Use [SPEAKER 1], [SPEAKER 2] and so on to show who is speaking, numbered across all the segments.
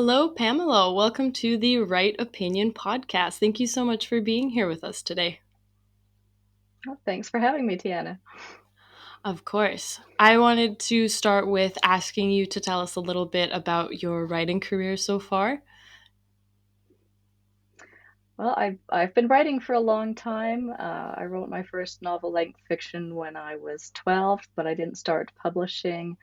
[SPEAKER 1] Hello, Pamela. Welcome to the Right Opinion podcast. Thank you so much for being here with us today.
[SPEAKER 2] Well, thanks for having me, Tiana.
[SPEAKER 1] Of course. I wanted to start with asking you to tell us a little bit about your writing career so far.
[SPEAKER 2] Well, I've been writing for a long time. I wrote my first novel-length fiction when I was 12, but I didn't start publishing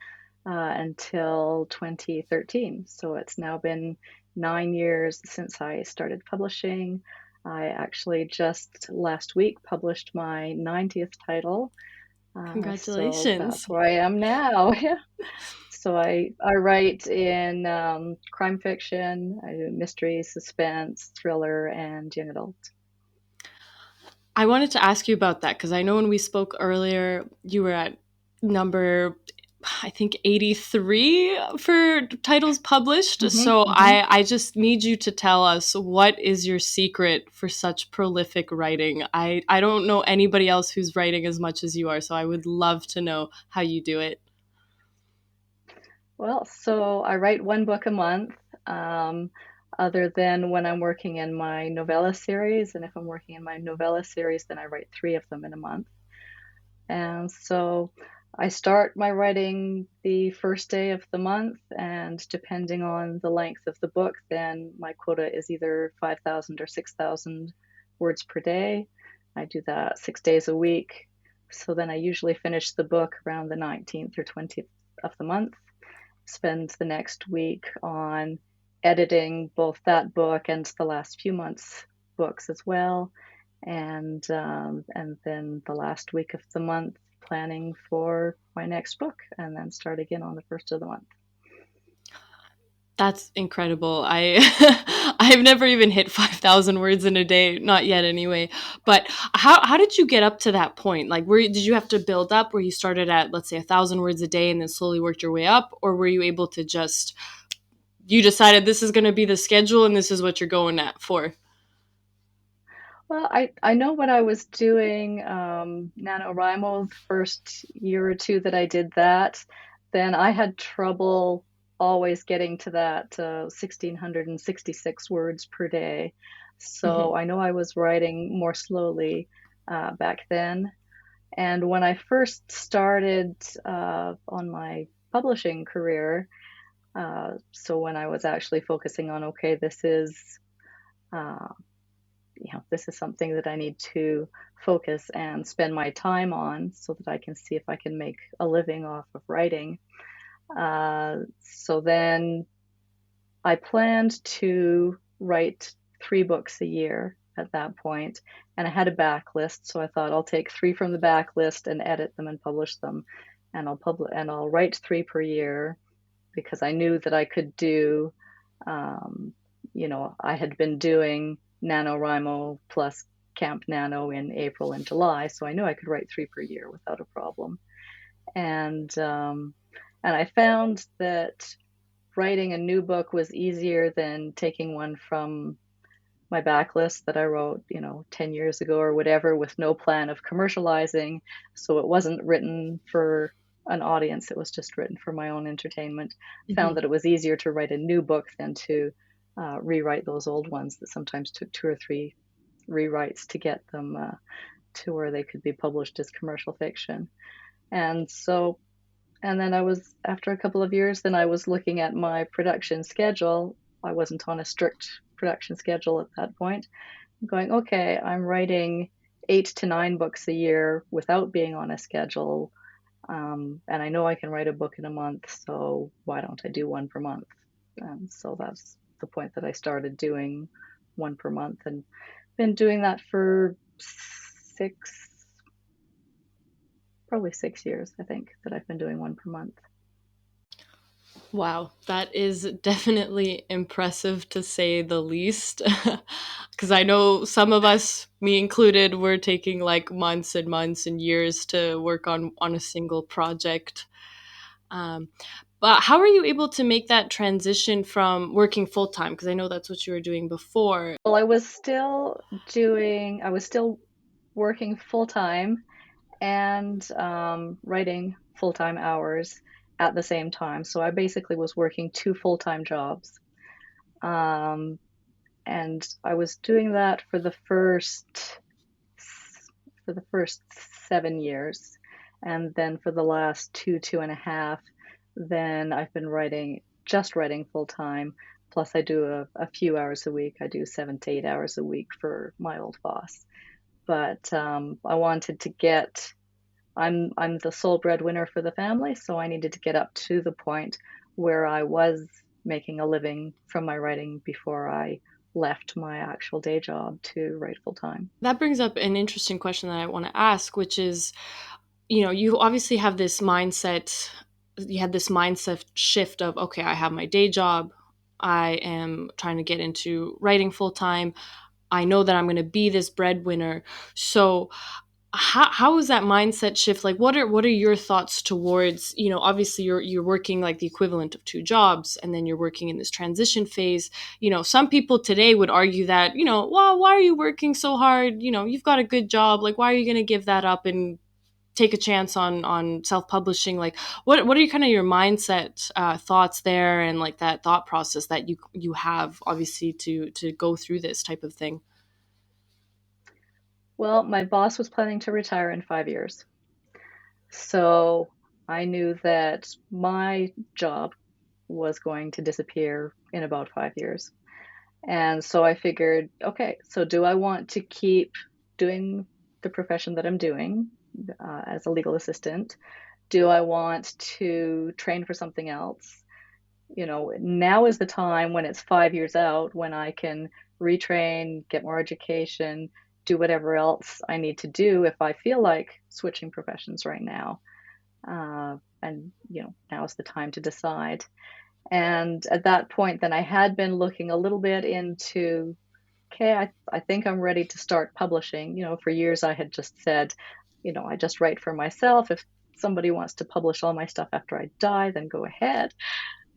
[SPEAKER 2] until 2013. So it's now been 9 years since I started publishing. I actually just last week published my 90th title. So that's
[SPEAKER 1] Congratulations.
[SPEAKER 2] where I am now. So I write in crime fiction, I do mystery, suspense, thriller, and young adult.
[SPEAKER 1] I wanted to ask you about that because I know when we spoke earlier, you were at number, I think, 83 for titles published.
[SPEAKER 2] Hmm
[SPEAKER 1] So
[SPEAKER 2] hmm
[SPEAKER 1] I just need you to tell us what is your secret for such prolific writing. I don't know anybody else who's writing as much as you are, so I would love to know how you do it.
[SPEAKER 2] Well, so I write one book a month, um, other than when I'm working in my novella series. And if I'm working in my novella series, then I write three of them in a month. And so I start my writing the first day of the month, and depending on the length of the book, then my quota is either 5,000 or 6,000 words per day. I do that 6 days a week. So then I usually finish the book around the 19th or 20th of the month, spend the next week on editing both that book and the last few months' books as well, and then the last week of the month planning for my next book, and then start again on the first of the month.
[SPEAKER 1] That's incredible. I I've never even hit 5,000 words in a day, not yet anyway. But how did you get up to that point? Like did you have to build up where you started at, let's say, 1,000 words a day and then slowly worked your way up, or were you able to just you decided this is going to be the schedule and this is what you're going at for?
[SPEAKER 2] Well, I know when I was doing NaNoWriMo the first year or two that I did that, then I had trouble always getting to that 1,666 words per day.
[SPEAKER 1] Mhm.
[SPEAKER 2] So I know I was writing more slowly back then. And when I first started on my publishing career, so when I was actually focusing on, okay, uh, this is something that I need to focus and spend my time on so that I can see if I can make a living off of writing. So then I planned to write three books a year at that point, and I had a backlist. So I thought I'll take three from the backlist and edit them and publish them, and I'll write three per year because I knew that I could do. Um, I had been doing NaNoWriMo plus Camp Nano in April and July, so I knew I could write three per year without a problem. And and I found that writing a new book was easier than taking one from my backlist that I wrote, 10 years ago or whatever, with no plan of commercializing. So it wasn't written for an audience, it was just written for my own entertainment. Found
[SPEAKER 1] Mhm.
[SPEAKER 2] that it was easier to write a new book than to rewrite those old ones that sometimes took two or three rewrites to get them to where they could be published as commercial fiction. And so, and then after a couple of years, then I was looking at my production schedule. I wasn't on a strict production schedule at that point, going, okay, I'm writing 8 to 9 books a year without being on a schedule. And I know I can write a book in a month, so why don't I do one per month? And so that's the point that I started doing one per month, and been doing that for six, probably 6 years, I think, that I've been doing one per month.
[SPEAKER 1] Wow, that is definitely impressive to say the least. Because I know some of us, me included, were taking like months and months and years to work on a single project. Um, but how are you able to make that transition from working full time? Because I know that's what you were doing before.
[SPEAKER 2] Well, I was still working full time and writing full time hours at the same time. So I basically was working two full time jobs. Um, and I was doing that for the first 7 years, and then for the last two and a half, then I've been writing full time. Plus, I do a few hours a week. I do 7 to 8 hours a week for my old boss. But I wanted to get. I'm the sole breadwinner for the family, so I needed to get up to the point where I was making a living from my writing before I left my actual day job to write full time.
[SPEAKER 1] That brings up an interesting question that I want to ask, which is, you know, you obviously have this mindset, you had this mindset shift of, okay, I have my day job, I am trying to get into writing full time, I know that I'm going to be this breadwinner. So how is that mindset shift? Like, what are your thoughts towards, you know, obviously you're working like the equivalent of two jobs, and then you're working in this transition phase. You know, some people today would argue that, you know, well, why are you working so hard? You know, you've got a good job, like why are you going to give that up and take a chance on self-publishing? Like, what are you kind of your mindset thoughts there, and like that thought process that you have obviously to go through this type of thing?
[SPEAKER 2] Well, my boss was planning to retire in 5 years. So I knew that my job was going to disappear in about 5 years. And so I figured, okay, so do I want to keep doing the profession that I'm doing as a legal assistant? Do I want to train for something else? You know, now is the time when it's 5 years out when I can retrain, get more education, do whatever else I need to do if I feel like switching professions right now. And, you know, now is the time to decide. And at that point, then I had been looking a little bit into, okay, I think I'm ready to start publishing. You know, for years I had just said, you know, I just write for myself. If somebody wants to publish all my stuff after I die, then go ahead.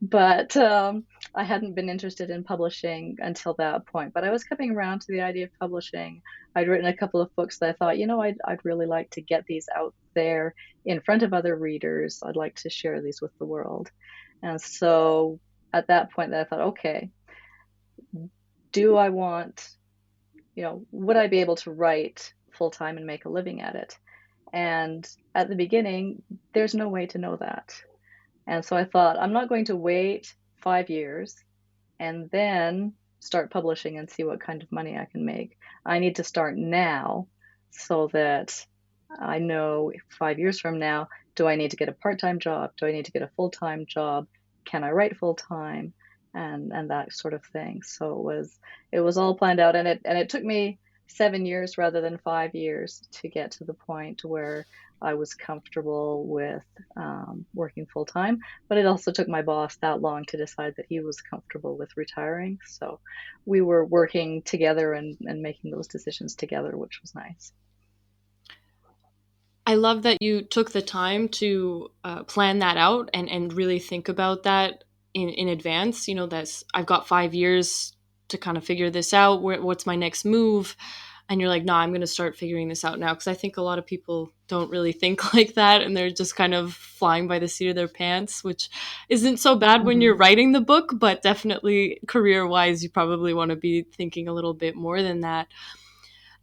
[SPEAKER 2] But I hadn't been interested in publishing until that point. But I was coming around to the idea of publishing. I'd written a couple of books that I thought, you know, I'd really like to get these out there in front of other readers. I'd like to share these with the world. And so at that point, I thought, okay, do I want, you know, would I be able to write full time and make a living at it? And at the beginning, there's no way to know that. And so I thought, I'm not going to wait 5 years and then start publishing and see what kind of money I can make. I need to start now so that I know 5 years from now, do I need to get a part-time job? Do I need to get a full-time job? Can I write full-time? And that sort of thing. So it was all planned out, and it took me 7 years rather than 5 years to get to the point where I was comfortable with working full time. But it also took my boss that long to decide that he was comfortable with retiring. So we were working together and making those decisions together, which was nice.
[SPEAKER 1] I love that you took the time to plan that out and really think about that in advance. You know, that's I've got 5 years to kind of figure this out. What's my next move? And you're like, no, I'm going to start figuring this out now. Because I think a lot of people don't really think like that, and they're just kind of flying by the seat of their pants, which isn't so bad when you're
[SPEAKER 2] Mm-hmm.
[SPEAKER 1] writing the book, but definitely career wise, you probably want to be thinking a little bit more than that.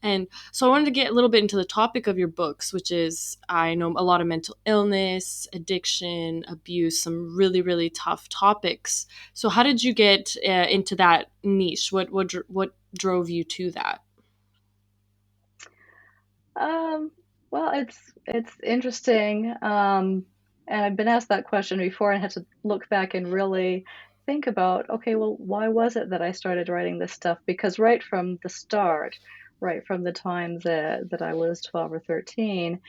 [SPEAKER 1] And so I wanted to get a little bit into the topic of your books, which is I know a lot of mental illness, addiction, abuse, some really, really tough topics. So how did you get into that niche? What drove you to that?
[SPEAKER 2] Um, well, it's interesting. And I've been asked that question before and had to look back and really think about, okay, well, why was it that I started writing this stuff? Because right from the start, right from the time that I was 12 or 13,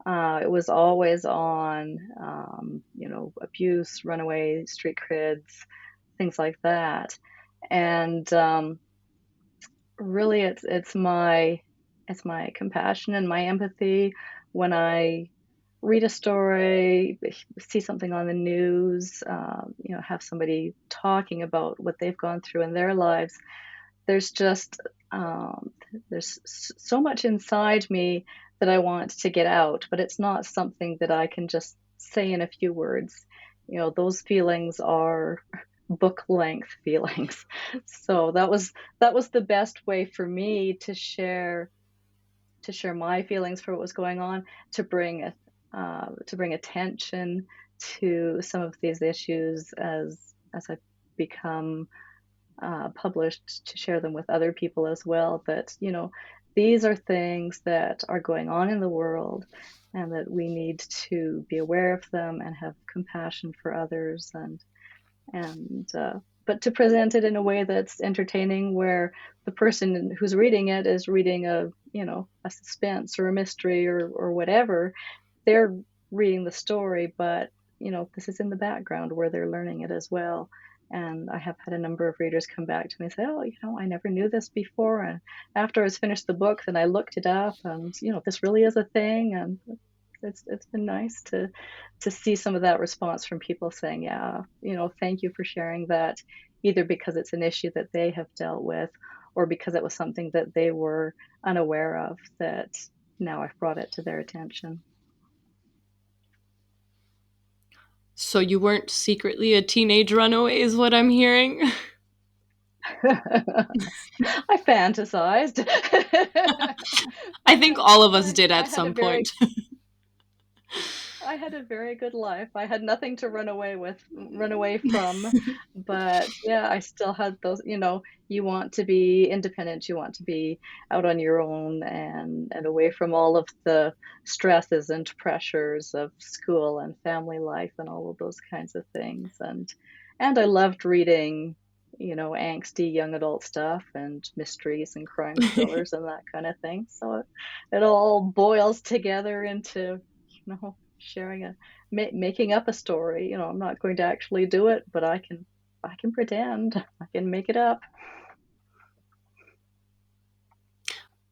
[SPEAKER 2] it was always on, you know, abuse, runaway, street kids, things like that. And really it's my compassion and my empathy when I read a story, see something on the news, you know, have somebody talking about what they've gone through in their lives. There's just um, there's so much inside me that I want to get out, but it's not something that I can just say in a few words. You know, those feelings are book length feelings. So that was the best way for me to share my feelings for what was going on, to bring attention to some of these issues as I become published, to share them with other people as well. That these are things that are going on in the world, and that we need to be aware of them and have compassion for others, and but to present it in a way that's entertaining, where the person who's reading it is reading a suspense or a mystery or whatever. They're reading the story, but this is in the background where they're learning it as well. And I have had a number of readers come back to me and say, oh, I never knew this before, and after I was finished the book, then I looked it up, and this really is a thing. And it's been nice to see some of that response from people saying, yeah, thank you for sharing that, either because it's an issue that they have dealt with, or because it was something that they were unaware of, that now I've brought it to their attention.
[SPEAKER 1] So you weren't secretly a teenage runaway, is what I'm hearing.
[SPEAKER 2] I fantasized.
[SPEAKER 1] I
[SPEAKER 2] But
[SPEAKER 1] think all of us
[SPEAKER 2] I,
[SPEAKER 1] did
[SPEAKER 2] I
[SPEAKER 1] at
[SPEAKER 2] had a
[SPEAKER 1] some point.
[SPEAKER 2] very I had a very good life. I had nothing to run away from, but yeah, I still had those, you want to be independent, you want to be out on your own, and away from all of the stresses and pressures of school and family life and all of those kinds of things. And I loved reading, angsty young adult stuff and mysteries and crime thrillers and that kind of thing. So it all boils together into, sharing making up a story. I'm not going to actually do it, but I can pretend. I can make it up.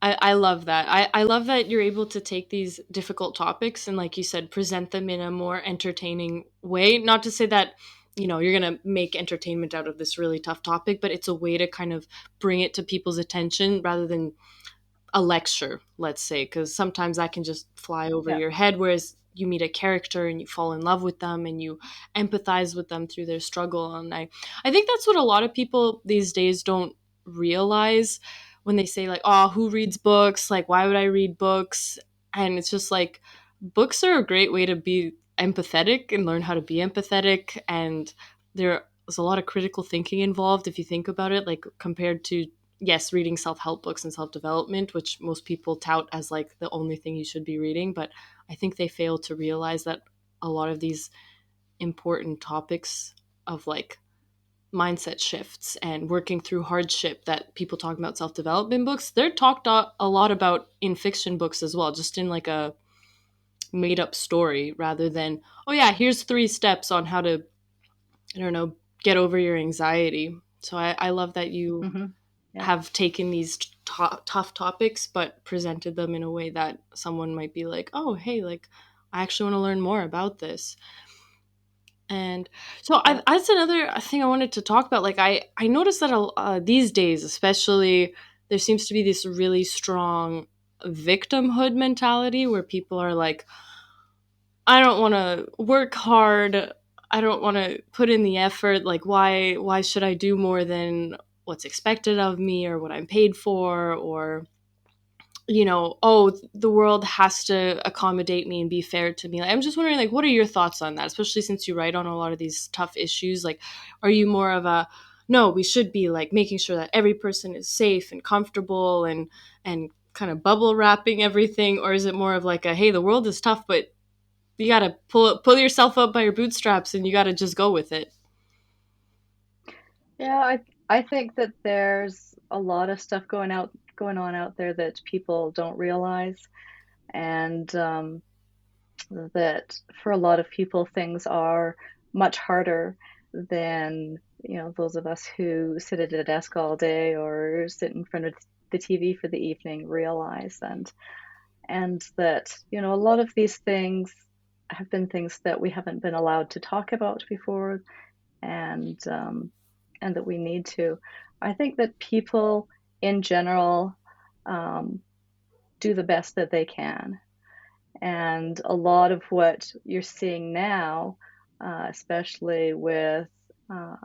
[SPEAKER 1] I love that. I love that you're able to take these difficult topics and, like you said, present them in a more entertaining way. Not to say that, you're going to make entertainment out of this really tough topic, but it's a way to kind of bring it to people's attention rather than a lecture, let's say, because sometimes that can just fly over
[SPEAKER 2] Yeah.
[SPEAKER 1] your head. Whereas you meet a character and you fall in love with them and you empathize with them through their struggle. And I think that's what a lot of people these days don't realize when they say, like, oh, who reads books? Like, why would I read books? And it's just like, books are a great way to be empathetic and learn how to be empathetic. And there's a lot of critical thinking involved if you think about it, like compared to, yes, reading self-help books and self-development, which most people tout as like the only thing you should be reading. But I think they fail to realize that a lot of these important topics of like mindset shifts and working through hardship that people talk about self-development books, they're talked a lot about in fiction books as well, just in like a made up story rather than, oh yeah, here's 3 steps on how to, I don't know, get over your anxiety. So I love that you
[SPEAKER 2] Hmm. Yeah.
[SPEAKER 1] have taken these tough topics but presented them in a way that someone might be like, oh, hey, like, I actually want to learn more about this. And so
[SPEAKER 2] Yeah.
[SPEAKER 1] that's another thing I wanted to talk about. Like, I noticed that these days, especially, there seems to be this really strong victimhood mentality where people are like, I don't want to work hard. I don't want to put in the effort. Like, why should I do more than what's expected of me or what I'm paid for? Or, oh, the world has to accommodate me and be fair to me. Like, I'm just wondering, like, what are your thoughts on that? Especially since you write on a lot of these tough issues. Like, are you more of a, no, we should be like making sure that every person is safe and comfortable and kind of bubble wrapping everything, or is it more of like a, hey, the world is tough, but you gotta pull yourself up by your bootstraps and you gotta just go with it.
[SPEAKER 2] Yeah, I think that there's a lot of stuff going on out there that people don't realize, and that for a lot of people things are much harder than those of us who sit at a desk all day or sit in front of the TV for the evening realize. And that a lot of these things have been things that we haven't been allowed to talk about before, and that we need to. I think that people in general um, do the best that they can, and a lot of what you're seeing now, especially with uh,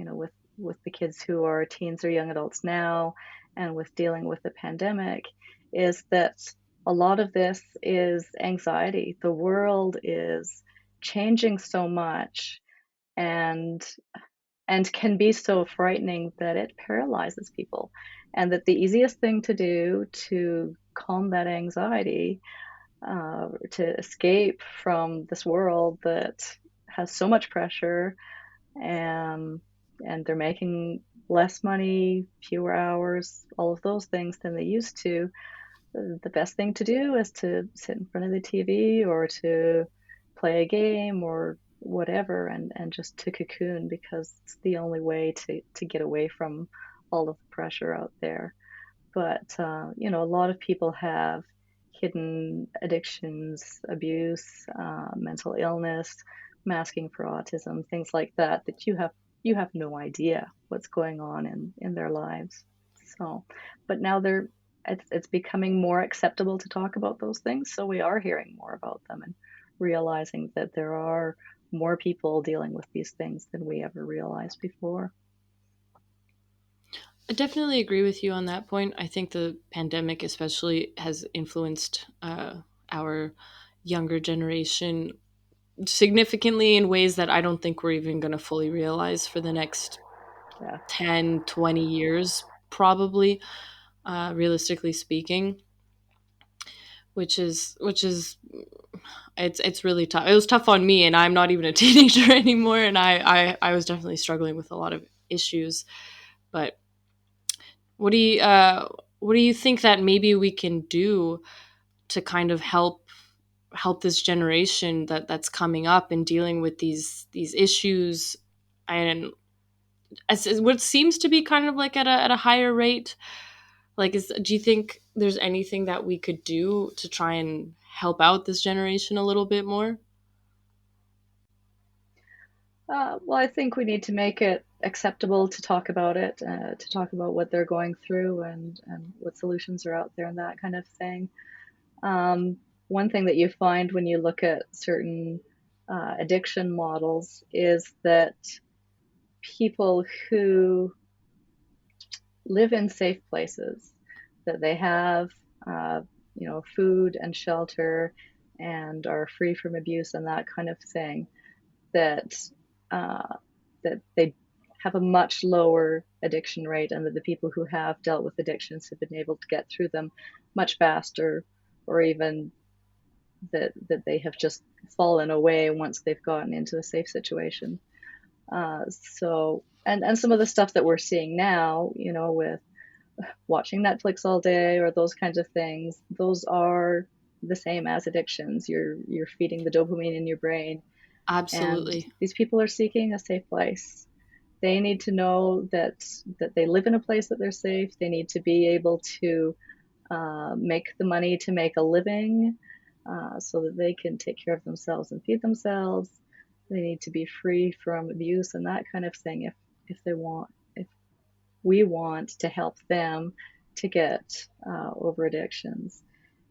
[SPEAKER 2] with the kids who are teens or young adults now, and with dealing with the pandemic, is that a lot of this is anxiety. The world is changing so much, and can be so frightening that it paralyzes people. And that the easiest thing to do to calm that anxiety, to escape from this world that has so much pressure, and they're making less money, fewer hours, all of those things than they used to. The best thing to do is to sit in front of the TV or to play a game or whatever, and just to cocoon, because it's the only way to get away from all of the pressure out there. But a lot of people have hidden addictions, abuse, mental illness, masking for autism, things like that, that you have no idea what's going on in their lives. So, but now it's becoming more acceptable to talk about those things, so we are hearing more about them and realizing that there are more people dealing with these things than we ever realized before.
[SPEAKER 1] I definitely agree with you on that point. I think the pandemic, especially, has influenced our younger generation significantly in ways that I don't think we're even going to fully realize for the next
[SPEAKER 2] Yeah.
[SPEAKER 1] 10, 20 years, probably, realistically speaking, which is it's really tough. It was tough on me, and I'm not even a teenager anymore, and I was definitely struggling with a lot of issues. But what do you what do you think that maybe we can do to kind of help this generation that's coming up and dealing with these issues, and as what seems to be kind of like at a higher rate? Like, do you think there's anything that we could do to try and help out this generation a little bit more?
[SPEAKER 2] Well, I think we need to make it acceptable to talk about it, to talk about what they're going through, and what solutions are out there and that kind of thing. One thing that you find when you look at certain addiction models is that people who live in safe places, that they have, uh, food and shelter, and are free from abuse and that kind of thing, that uh, they have a much lower addiction rate, and that the people who have dealt with addictions have been able to get through them much faster, or even that they have just fallen away once they've gotten into a safe situation. So, and some of the stuff that we're seeing now, with watching Netflix all day or those kinds of things, those are the same as addictions. You're feeding the dopamine in your brain, and
[SPEAKER 1] Absolutely.
[SPEAKER 2] these people are seeking a safe place. They need to know that they live in a place that they're safe. They need to be able to make the money to make a living, so that they can take care of themselves and feed themselves. They need to be free from abuse and that kind of thing, if we want to help them to get over addictions.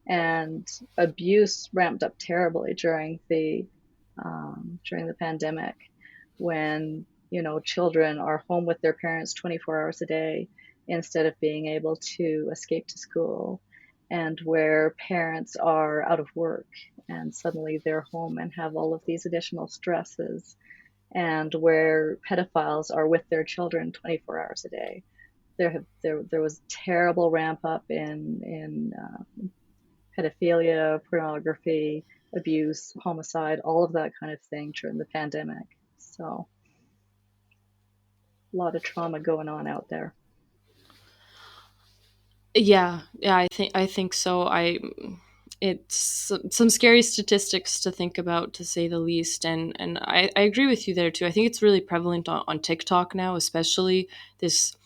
[SPEAKER 2] And abuse ramped up terribly during the pandemic, when children are home with their parents 24 hours a day instead of being able to escape to school, and where parents are out of work and suddenly they're home and have all of these additional stresses, and where pedophiles are with their children 24 hours a day. There was terrible ramp up in pedophilia, pornography, abuse, homicide, all of that kind of thing during the pandemic. So a lot of trauma going on out there.
[SPEAKER 1] Yeah, I think so. It's some scary statistics to think about, to say the least, and I agree with you there too. I think it's really prevalent on TikTok now, especially this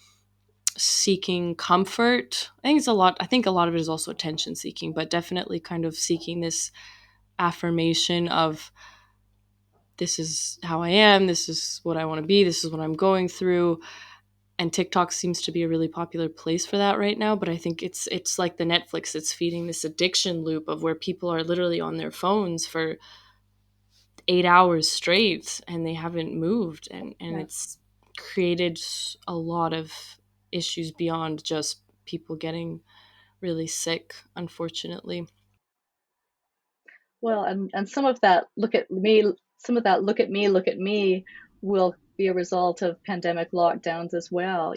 [SPEAKER 1] seeking comfort. I think a lot of it is also attention seeking, but definitely kind of seeking this affirmation of, this is how I am, this is what I want to be, this is what I'm going through. And TikTok seems to be a really popular place for that right now, but I think it's like the Netflix, it's feeding this addiction loop of where people are literally on their phones for 8 hours straight and they haven't moved, and
[SPEAKER 2] Yeah.
[SPEAKER 1] it's created a lot of issues beyond just people getting really sick, unfortunately.
[SPEAKER 2] Well, and some of that look at me will be a result of pandemic lockdowns as well.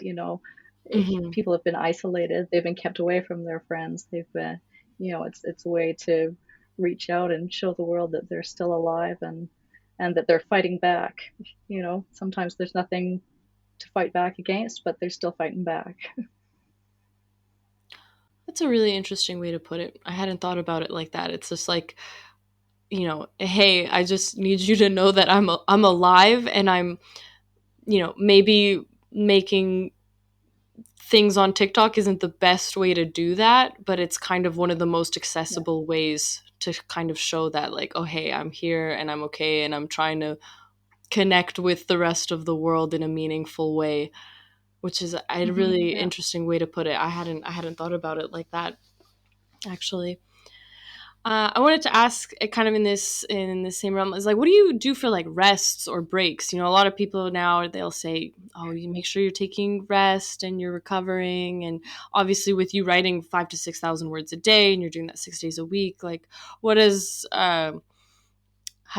[SPEAKER 1] Hmm.
[SPEAKER 2] People have been isolated, they've been kept away from their friends, they've been, it's a way to reach out and show the world that they're still alive and that they're fighting back. Sometimes there's nothing to fight back against, but they're still fighting back.
[SPEAKER 1] That's a really interesting way to put it. I hadn't thought about it like that. It's just like, hey, I just need you to know that I'm alive, and I'm, maybe making things on TikTok isn't the best way to do that, but it's kind of one of the most
[SPEAKER 2] Yeah.
[SPEAKER 1] accessible ways to kind of show that, like, oh, hey, I'm here and I'm okay and I'm trying to connect with the rest of the world in a meaningful way, which is a really
[SPEAKER 2] Yeah.
[SPEAKER 1] interesting way to put it. I hadn't thought about it like that, actually. I wanted to ask, kind of in this same realm, is like, what do you do for like rests or breaks? A lot of people now, they'll say, "Oh, you make sure you're taking rest and you're recovering." And obviously, with you writing 5 to 6 thousand words a day, and you're doing that 6 days a week, like, what is how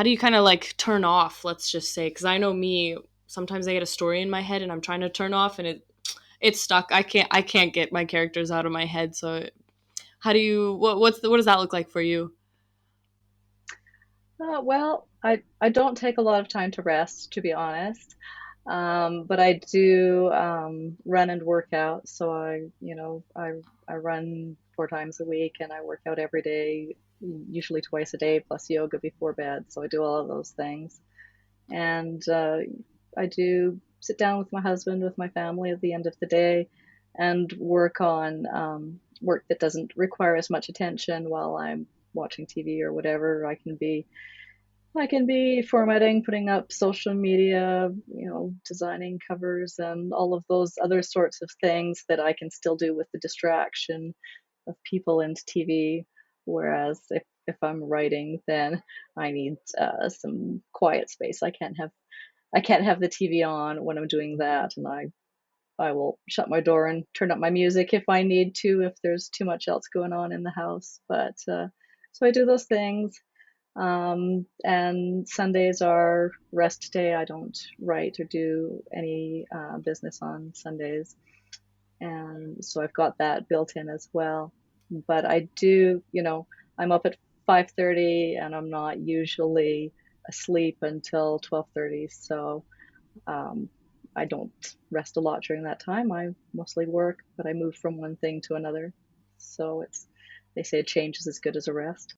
[SPEAKER 1] do you kind of like turn off? Let's just say, because I know me, sometimes I get a story in my head and I'm trying to turn off, and it's stuck. I can't get my characters out of my head. So how do you what does that look like for you?
[SPEAKER 2] Well, I don't take a lot of time to rest, to be honest. But I do run and work out. So I run 4 times a week and I work out every day, usually twice a day, plus yoga before bed. So I do all of those things. And I do sit down with my husband, with my family at the end of the day, and work on work that doesn't require as much attention while I'm watching TV or whatever. I can be formatting, putting up social media, designing covers and all of those other sorts of things that I can still do with the distraction of people and TV. Whereas if I'm writing, then I need some quiet space. I can't have the TV on when I'm doing that, and I will shut my door and turn up my music if I need to, if there's too much else going on in the house. But so I do those things. And Sundays are rest day. I don't write or do any business on Sundays. And so I've got that built in as well. But I do, I'm up at 5:30 and I'm not usually asleep until 12:30. So um, I don't rest a lot during that time. I mostly work, but I move from one thing to another. So they say a change is as good as a rest.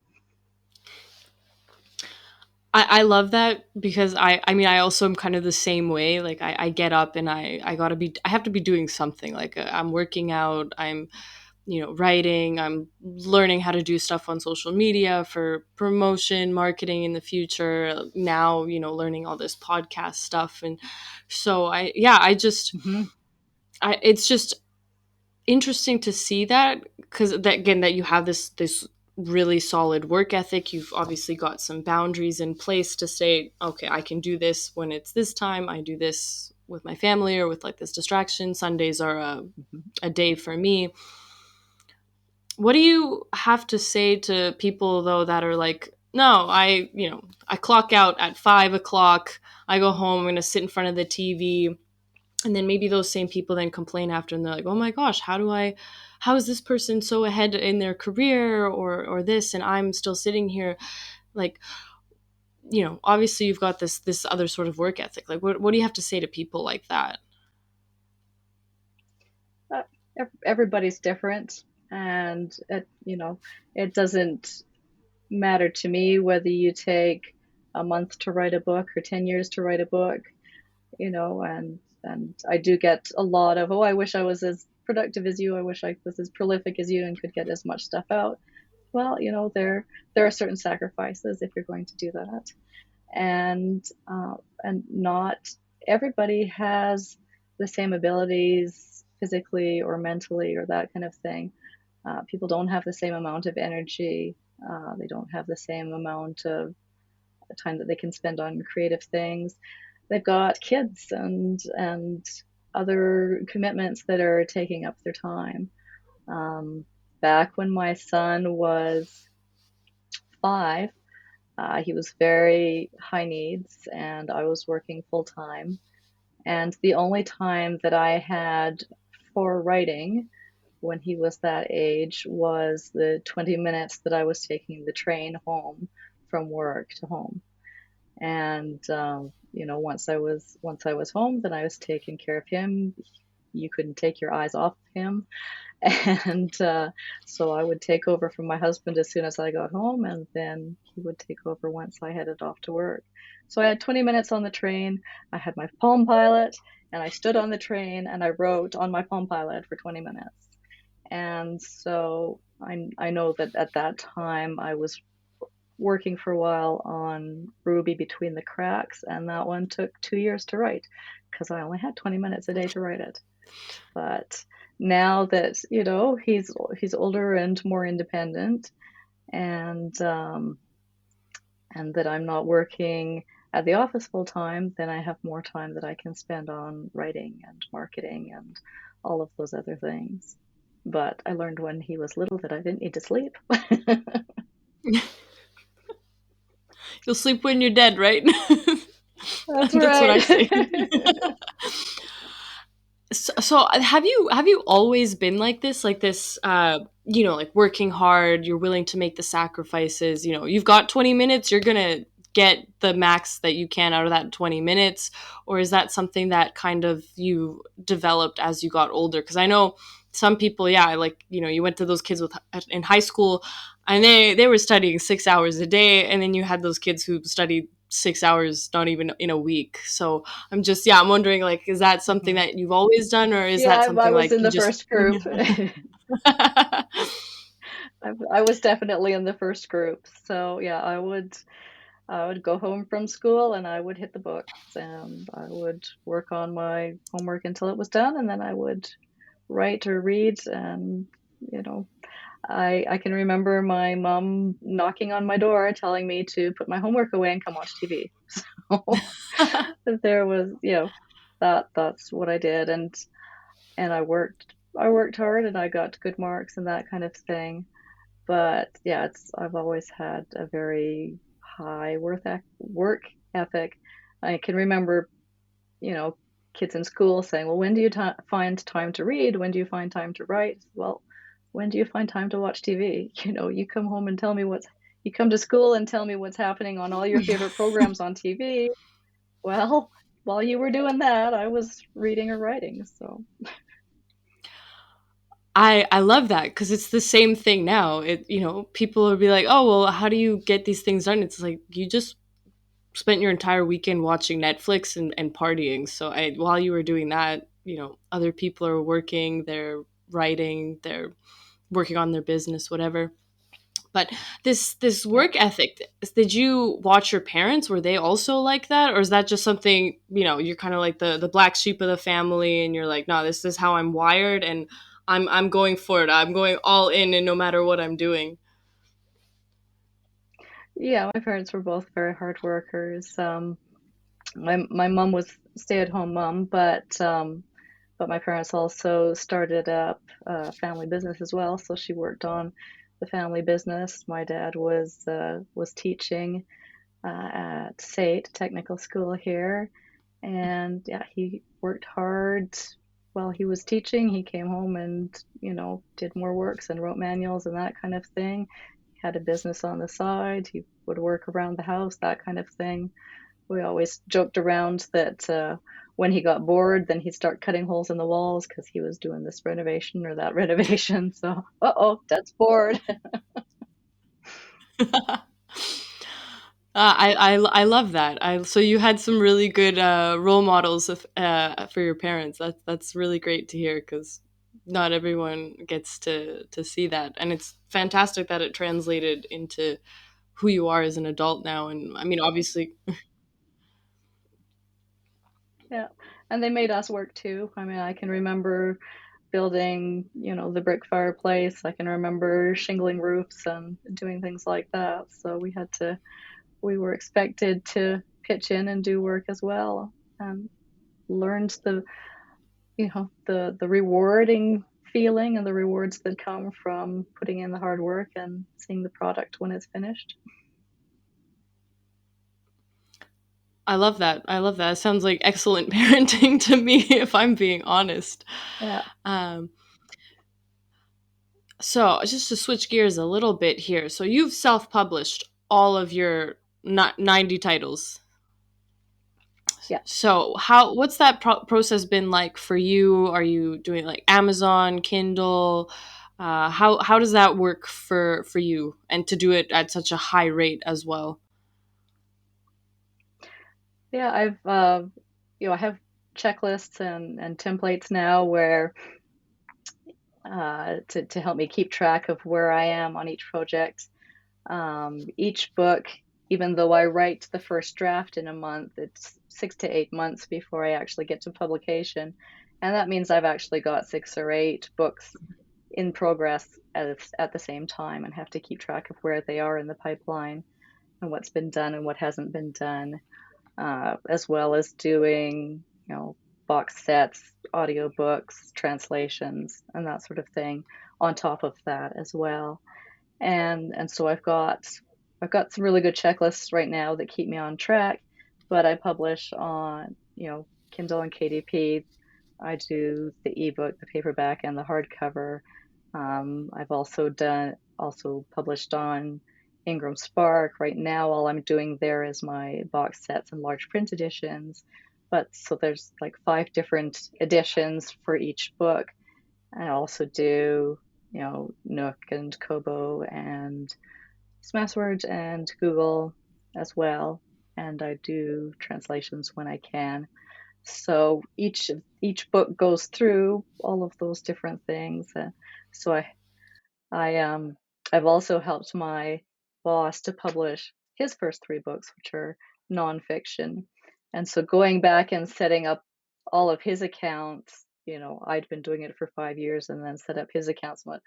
[SPEAKER 1] I love that because I mean, I also am kind of the same way. Like, I get up and I have to be doing something. Like, I'm working out, I'm, writing, I'm learning how to do stuff on social media for promotion, marketing in the future. Now, learning all this podcast stuff. And so I just,
[SPEAKER 2] Hmm.
[SPEAKER 1] it's just interesting to see that, because that, again, that you have this really solid work ethic. You've obviously got some boundaries in place to say, okay, I can do this when it's this time, I do this with my family or with like this distraction. Sundays are a day for me. What do you have to say to people though that are like, no, I clock out at 5 o'clock, I go home, I'm going to sit in front of the TV, and then maybe those same people then complain after, and they're like, oh my gosh, how is this person so ahead in their career, or this, and I'm still sitting here? Like, obviously you've got this other sort of work ethic. Like, what do you have to say to people like that?
[SPEAKER 2] Uh, Everybody's different, and it doesn't matter to me whether you take a month to write a book or 10 years to write a book. And I do get a lot of, oh, I wish I was as productive as you. I wish I was as prolific as you and could get as much stuff out. Well, there are certain sacrifices if you're going to do that, and not everybody has the same abilities physically or mentally or that kind of thing. People don't have the same amount of energy. They don't have the same amount of time that they can spend on creative things. they've got kids and other commitments that are taking up their time. Um, Back when my son was 5, he was very high needs, and I was working full time. And the only time that I had for writing when he was that age was the 20 minutes that I was taking the train home from work to home. And once I was home, then I was taking care of him. You couldn't take your eyes off of him. And so I would take over from my husband as soon as I got home, and then he would take over once I headed off to work. So I had 20 minutes on the train. I had my Palm Pilot, and I stood on the train and I wrote on my Palm Pilot for 20 minutes. And so I know that at that time I was working for a while on Ruby Between the Cracks, and that one took 2 years to write because I only had 20 minutes a day to write it. But now that he's older and more independent, and and that I'm not working at the office full time, then I have more time that I can spend on writing and marketing and all of those other things. But I learned when he was little that I didn't need to sleep.
[SPEAKER 1] You'll sleep when you're dead, right?
[SPEAKER 2] That's
[SPEAKER 1] That's what
[SPEAKER 2] right.
[SPEAKER 1] I say. So have you always been like this like working hard, you're willing to make the sacrifices, you've got 20 minutes, you're going to get the max that you can out of that 20 minutes, or is that something that kind of you developed as you got older? Because I know some people, yeah, like you went to those kids with in high school, and they were studying 6 hours a day, and then you had those kids who studied 6 hours not even in a week. So I'm wondering, like, is that something
[SPEAKER 2] Mhm.
[SPEAKER 1] that you've always done, or is
[SPEAKER 2] Yeah,
[SPEAKER 1] that
[SPEAKER 2] I
[SPEAKER 1] something
[SPEAKER 2] was
[SPEAKER 1] like
[SPEAKER 2] in
[SPEAKER 1] you
[SPEAKER 2] the
[SPEAKER 1] just
[SPEAKER 2] first group. I was definitely in the first group. So yeah, I would go home from school and I would hit the books and I would work on my homework until it was done, and then I would write or read. And you know I can remember my mom knocking on my door telling me to put my homework away and come watch TV. So there was, that's what I did. And I worked hard and I got good marks and that kind of thing. But yeah, I've always had a very high work ethic. I can remember, you know, kids in school saying, "Well, when do you find time to read? When do you find time to write?" Well, when do you find time to watch TV? You come home and you come to school and tell me what's happening on all your favorite programs on TV. Well, while you were doing that, I was reading or writing. So
[SPEAKER 1] I love that because it's the same thing now. People will be like, "Oh, well, how do you get these things done?" It's like you just spent your entire weekend watching Netflix and partying. So while you were doing that, other people are working, they're writing, they're working on their business, whatever. But this
[SPEAKER 2] yeah.
[SPEAKER 1] work ethic, did you watch your parents? Were they also like that, or is that just something, you're kind of like the black sheep of the family, and you're like, no, this is how I'm wired, and I'm going for it. I'm going all in, and no matter what I'm doing.
[SPEAKER 2] Yeah, my parents were both very hard workers. My mom was stay-at-home mom, but my parents also started up a family business as well. So she worked on the family business. My dad was teaching at SAIT Technical School here, and yeah, he worked hard while he was teaching. He came home and did more works and wrote manuals and that kind of thing. He had a business on the side. He would work around the house, that kind of thing. We always joked around that when he got bored, then he'd start cutting holes in the walls because he was doing this renovation or that renovation. So, uh-oh, Dad's bored.
[SPEAKER 1] I love that. So you had some really good role models for your parents. That's really great to hear because not everyone gets to see that, and it's fantastic that it translated into who you are as an adult now. And I mean, obviously,
[SPEAKER 2] Yeah, and they made us work too. I mean, I can remember building, the brick fireplace. I can remember shingling roofs and doing things like that. So we were expected to pitch in and do work as well. and learned the rewarding feeling and the rewards that come from putting in the hard work and seeing the product when it's finished.
[SPEAKER 1] I love that. I love that. It sounds like excellent parenting to me, if I'm being honest.
[SPEAKER 2] Yeah.
[SPEAKER 1] Um, so, just to switch gears a little bit here. So, you've self published all of your 90 titles.
[SPEAKER 2] Yeah.
[SPEAKER 1] So, what's that process been like for you? Are you doing like Amazon, Kindle? How does that work for you, and to do it at such a high rate as well?
[SPEAKER 2] Yeah, I have checklists and templates now where to help me keep track of where I am on each project. Each book, even though I write the first draft in a month, it's 6 to 8 months before I actually get to publication. And that means I've actually got 6 or 8 books in progress at the same time and have to keep track of where they are in the pipeline and what's been done and what hasn't been done, as well as doing, box sets, audiobooks, translations, and that sort of thing on top of that as well. And so I've got some really good checklists right now that keep me on track, but I publish on, Kindle and KDP. I do the ebook, the paperback, and the hardcover. I've also published on Ingram Spark. Right now, all I'm doing there is my box sets and large print editions. But so there's like 5 different editions for each book. I also do, Nook and Kobo and Smashwords and Google as well. And I do translations when I can. So each book goes through all of those different things. So I I've also helped my boss to publish his first 3 books, which are nonfiction. And so going back and setting up all of his accounts, I'd been doing it for 5 years and then set up his accounts. And went,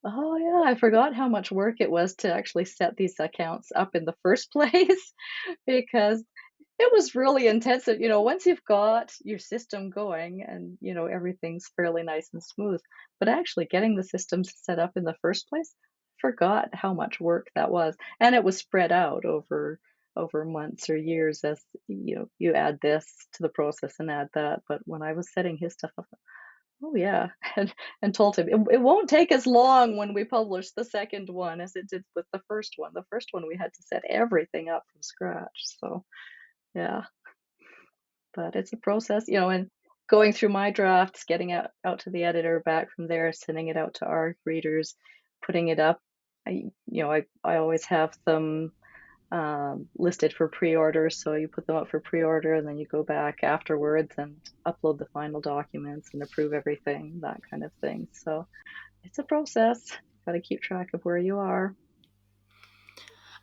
[SPEAKER 2] oh yeah, I forgot how much work it was to actually set these accounts up in the first place because it was really intensive. Once you've got your system going and, everything's fairly nice and smooth, but actually getting the systems set up in the first place, forgot how much work that was. And it was spread out over months or years as, you add this to the process and add that. But when I was setting his stuff up, oh yeah, and told him it won't take as long when we publish the second one as it did with the first one. The first one we had to set everything up from scratch. So yeah, but it's a process, and going through my drafts, getting out to the editor, back from there, sending it out to our readers, putting it up. I always have them listed for pre-order, so you put them up for pre-order, and then you go back afterwards and upload the final documents and approve everything, that kind of thing. So it's a process. Got to keep track of where you are.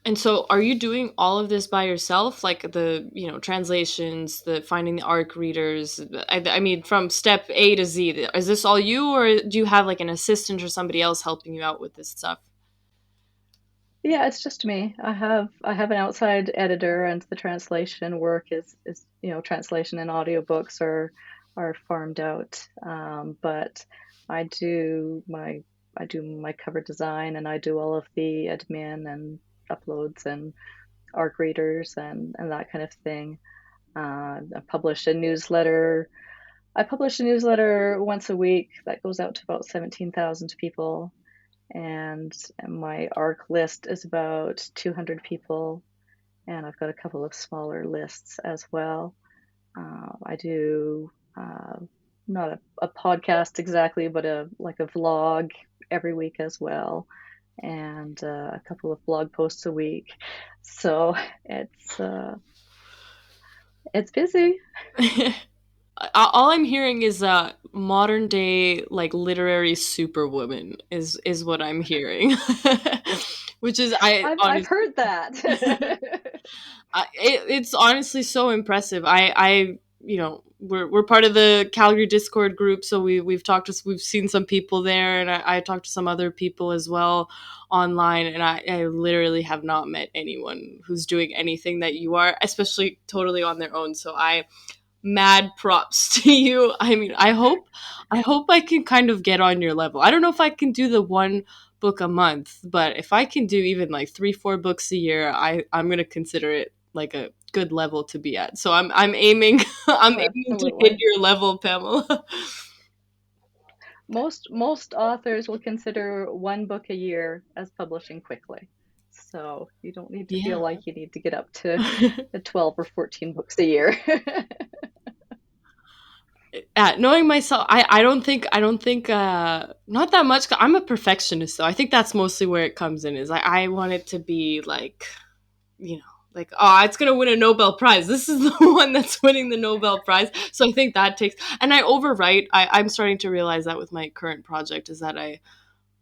[SPEAKER 1] And so, are you doing all of this by yourself, like the translations, the finding the ARC readers? I mean, from step A to Z. Is this all you, or do you have like an assistant or somebody else helping you out with this stuff?
[SPEAKER 2] Yeah, it's just me. I have an outside editor, and the translation work is translation and audiobooks are farmed out. But I do my I do my cover design, and I do all of the admin and uploads and ARC readers and that kind of thing. I publish a newsletter. I publish a newsletter once a week that goes out to about 17,000 people, and my ARC list is about 200 people, and I've got a couple of smaller lists as well. I do not a podcast exactly, but a vlog every week as well, and a couple of blog posts a week. So it's uh, it's busy.
[SPEAKER 1] All I'm hearing is modern day like literary superwoman is what I'm hearing, which is I
[SPEAKER 2] I've
[SPEAKER 1] honestly
[SPEAKER 2] heard that.
[SPEAKER 1] it's honestly so impressive. We're part of the Calgary Discord group, so we've seen some people there, and I talked to some other people as well online, and I literally have not met anyone who's doing anything that you are, especially totally on their own. So I mad props to you. I mean, I hope I can kind of get on your level. I don't know if I can do the one book a month, but if I can do even like 3 4 books a year, I'm gonna consider it like a good level to be at. So I'm aiming I'm
[SPEAKER 2] Oh,
[SPEAKER 1] aiming to hit
[SPEAKER 2] absolutely.
[SPEAKER 1] your level, Pamela.
[SPEAKER 2] Most authors will consider one book a year as publishing quickly. So you don't need to feel
[SPEAKER 1] Yeah.
[SPEAKER 2] like you need to get up to 12 or 14 books a year.
[SPEAKER 1] Knowing myself, I don't think not that much. I'm a perfectionist, so I think that's mostly where it comes in. Is I want it to be like, you know, like, oh, it's gonna win a Nobel Prize. This is the one that's winning the Nobel Prize. So I think that takes, and I overwrite. I'm starting to realize that with my current project is that I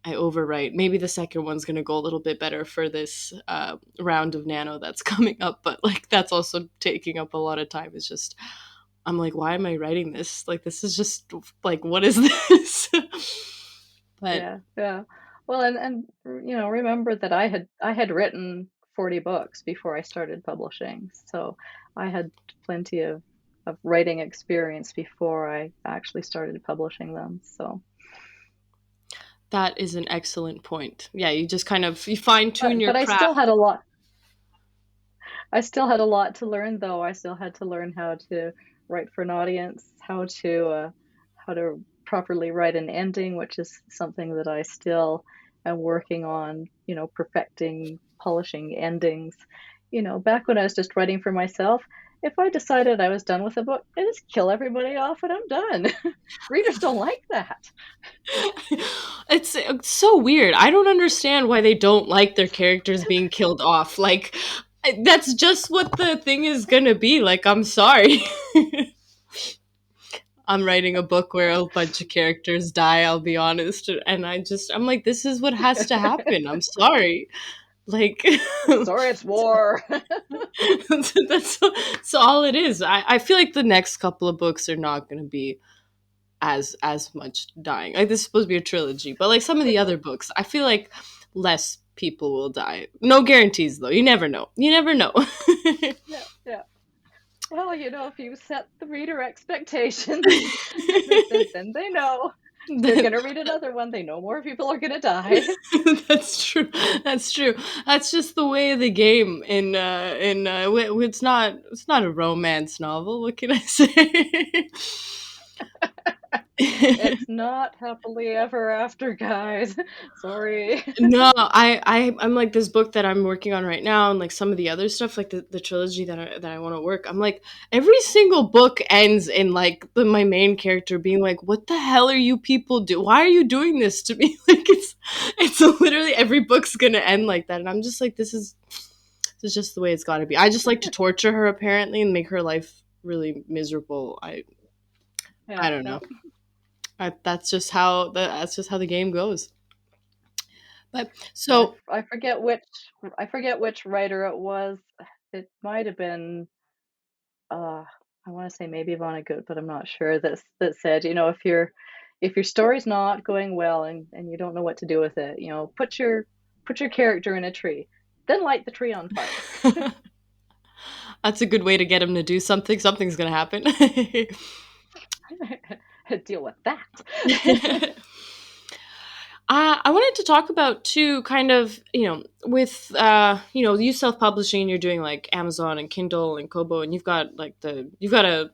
[SPEAKER 1] overwrite. Maybe the second one's gonna go a little bit better for this round of Nano that's coming up, but like that's also taking up a lot of time. It's just I'm like, why am I writing this? Like, this is just like, what is this? But
[SPEAKER 2] Yeah, yeah. Well, and remember that I had written 40 books before I started publishing. So I had plenty of writing experience before I actually started publishing them. So,
[SPEAKER 1] that is an excellent point. Yeah, you just kind of you fine tune your
[SPEAKER 2] but
[SPEAKER 1] craft.
[SPEAKER 2] I still had a lot to learn, though. I still had to learn how to write for an audience, how to properly write an ending, which is something that I still am working on, perfecting, polishing endings. Back when I was just writing for myself, if I decided I was done with a book, I just kill everybody off and I'm done. Readers don't like that.
[SPEAKER 1] It's so weird. I don't understand why they don't like their characters being killed off. Like, that's just what the thing is gonna be. Like, I'm sorry. I'm writing a book where a bunch of characters die, I'll be honest. And I'm like, this is what has to happen. I'm sorry. Like,
[SPEAKER 2] Sorry, it's war.
[SPEAKER 1] that's all it is. I feel like the next couple of books are not going to be as much dying. Like, this is supposed to be a trilogy, but like some of the other books, I feel like less people will die. No guarantees though. You never know. You never know.
[SPEAKER 2] Yeah, yeah. Well, if you set the reader expectations, then they know they're going to read another one. They know more people are going to die.
[SPEAKER 1] That's true. That's true. That's just the way of the game. It's not a romance novel. What can I say?
[SPEAKER 2] It's not happily ever after, guys. Sorry.
[SPEAKER 1] No, I'm like this book that I'm working on right now, and like some of the other stuff, like the trilogy that I want to work. I'm like every single book ends in like my main character being like, "What the hell are you people do? Why are you doing this to me?" Like it's literally every book's gonna end like that, and I'm just like, this is just the way it's got to be. I just like to torture her apparently and make her life really miserable.
[SPEAKER 2] Yeah,
[SPEAKER 1] I don't
[SPEAKER 2] yeah.
[SPEAKER 1] know. That's just how the game goes. But
[SPEAKER 2] Yeah,
[SPEAKER 1] so
[SPEAKER 2] I forget which writer it was. It might have been uh I want to say maybe Vonnegut, but I'm not sure. That said, if your story's not going well and you don't know what to do with it, put your character in a tree, then light the tree on fire.
[SPEAKER 1] that's a good way to get him to do something. Something's gonna happen.
[SPEAKER 2] Deal with that.
[SPEAKER 1] I wanted to talk about too, kind of, with you self-publishing, you're doing like Amazon and Kindle and Kobo, and you've got a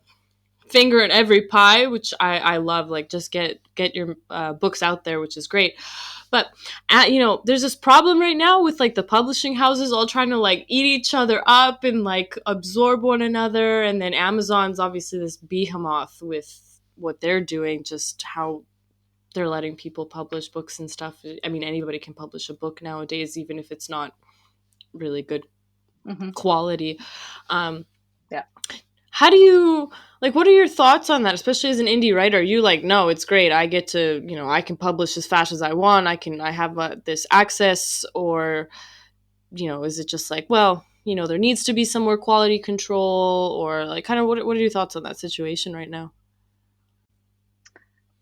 [SPEAKER 1] finger in every pie, which I love. Like, just get your books out there, which is great. But there's this problem right now with like the publishing houses all trying to like eat each other up and like absorb one another, and then Amazon's obviously this behemoth with what they're doing, just how they're letting people publish books and stuff. I mean, anybody can publish a book nowadays, even if it's not really good
[SPEAKER 2] Hmm.
[SPEAKER 1] quality. Um,
[SPEAKER 2] Yeah.
[SPEAKER 1] how do you like? What are your thoughts on that? Especially as an indie writer, are you like, no, it's great. I get to, I can publish as fast as I want. I have this access, or is it just like, well, there needs to be some more quality control, or like, kind of what are your thoughts on that situation right now?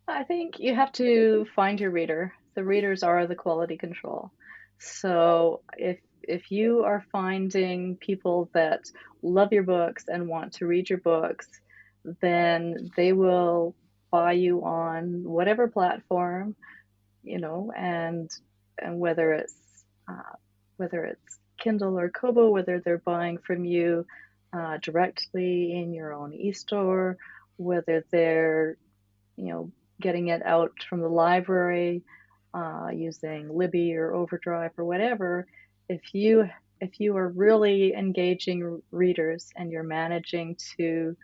[SPEAKER 2] I think you have to find your reader. The readers are the quality control. So if you are finding people that love your books and want to read your books, then they will buy you on whatever platform, and whether it's Kindle or Kobo, whether they're buying from you directly in your own e-store, whether they're getting it out from the library using Libby or Overdrive or whatever. If you are really engaging readers and you're managing to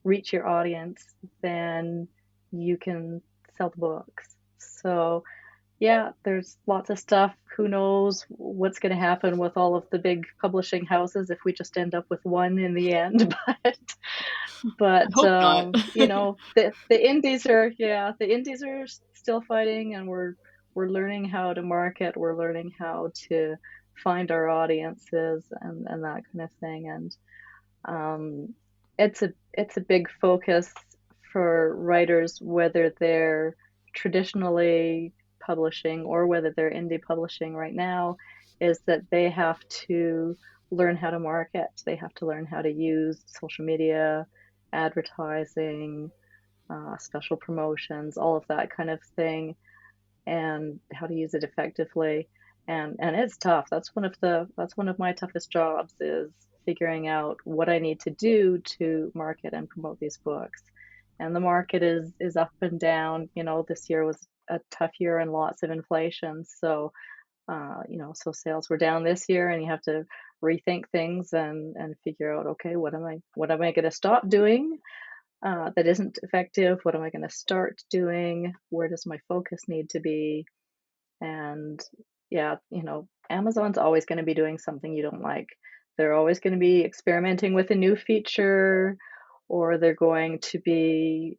[SPEAKER 2] reach your audience, then you can sell the books. So yeah, there's lots of stuff. Who knows what's going to happen with all of the big publishing houses if we just end up with one in the end. But
[SPEAKER 1] I hope not.
[SPEAKER 2] the indies are, yeah, the indies are still fighting, and we're learning how to market. We're learning how to find our audiences and that kind of thing. And um, it's a big focus for writers, whether they're traditionally publishing or whether they're indie publishing right now, is that they have to learn how to market. They have to learn how to use social media, advertising, special promotions, all of that kind of thing, and how to use it effectively. And it's tough. That's one of my toughest jobs, is figuring out what I need to do to market and promote these books. And the market is up and down. This year was a tough year and lots of inflation. So sales were down this year, and you have to rethink things and figure out, okay, what am I going to stop doing that isn't effective? What am I going to start doing? Where does my focus need to be? And yeah, Amazon's always going to be doing something you don't like. They're always going to be experimenting with a new feature, or they're going to be,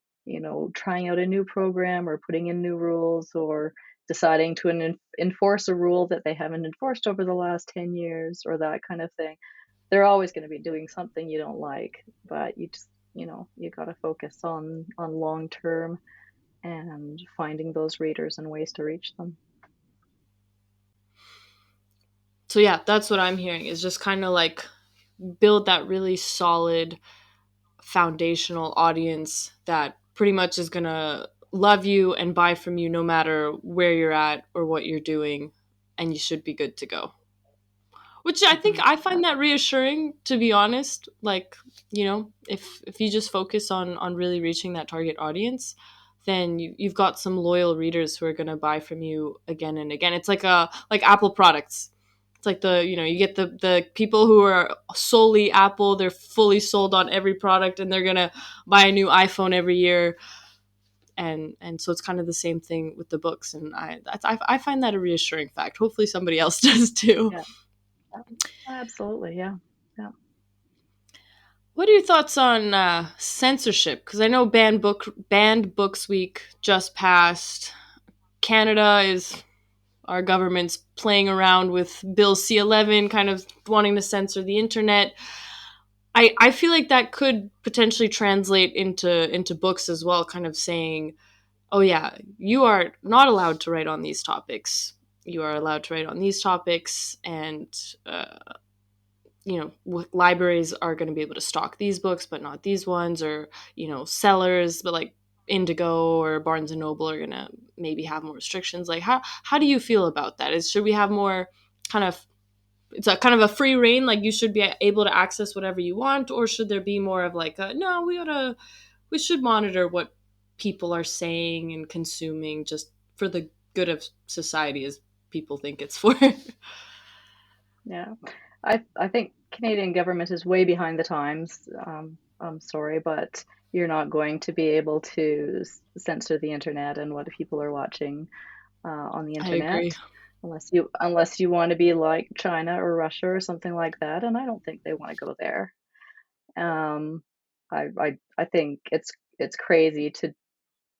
[SPEAKER 2] trying out a new program or putting in new rules, or deciding to enforce a rule that they haven't enforced over the last 10 years, or that kind of thing. They're always going to be doing something you don't like, but you got to focus on long term and finding those readers and ways to reach them.
[SPEAKER 1] So yeah, that's what I'm hearing, is just kind of like build that really solid foundational audience that pretty much is going to love you and buy from you no matter where you're at or what you're doing, and you should be good to go. Which I think
[SPEAKER 2] Hmm.
[SPEAKER 1] I
[SPEAKER 2] Yeah.
[SPEAKER 1] find that reassuring, to be honest. Like, if you just focus on really reaching that target audience, then you've got some loyal readers who are going to buy from you again and again. It's like Apple products. It's like you get the people who are solely Apple, they're fully sold on every product, and they're going to buy a new iPhone every year. And so it's kind of the same thing with the books, and I find that a reassuring fact. Hopefully somebody else does too.
[SPEAKER 2] Yeah. Absolutely. Yeah. Yeah.
[SPEAKER 1] What are your thoughts on censorship? Because I know banned books week just passed. Canada is our government's playing around with Bill C-11, kind of wanting to censor the internet. I feel like that could potentially translate into books as well, kind of saying, oh yeah, you are not allowed to write on these topics. You are allowed to write on these topics, and libraries are going to be able to stock these books but not these ones, or sellers, but like Indigo or Barnes and Noble are going to maybe have more restrictions. Like, how do you feel about that? Should we have more kind of, it's a kind of a free reign, like you should be able to access whatever you want, or should there be more of like no, we should monitor what people are saying and consuming just for the good of society, as people think it's for?
[SPEAKER 2] Yeah. I think Canadian government is way behind the times. I'm sorry, but you're not going to be able to censor the internet and what people are watching on the
[SPEAKER 1] I agree.
[SPEAKER 2] internet, unless you want to be like China or Russia or something like that. And I don't think they want to go there. Um, I think it's crazy to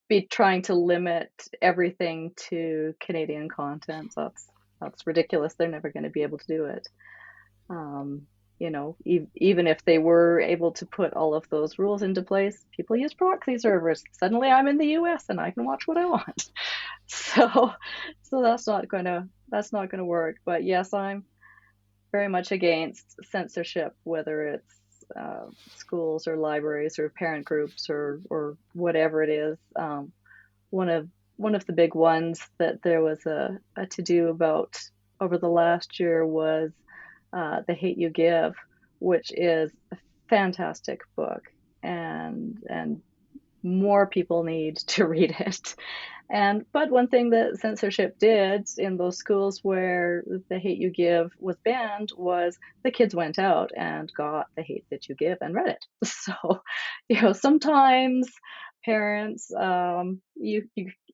[SPEAKER 2] be trying to limit everything to Canadian content. That's ridiculous. They're never going to be able to do it. Even if they were able to put all of those rules into place, people use proxy servers. Suddenly I'm in the US and I can watch what I want. So, so that's not gonna work. But yes, I'm very much against censorship, whether it's schools or libraries or parent groups or whatever it is. One of one of the big ones that there was a to do about over the last year was The Hate You Give, which is a fantastic book, and more people need to read it. And but one thing that censorship did in those schools where The Hate You Give was banned was the kids went out and got The Hate That You Give and read it. So, sometimes parents,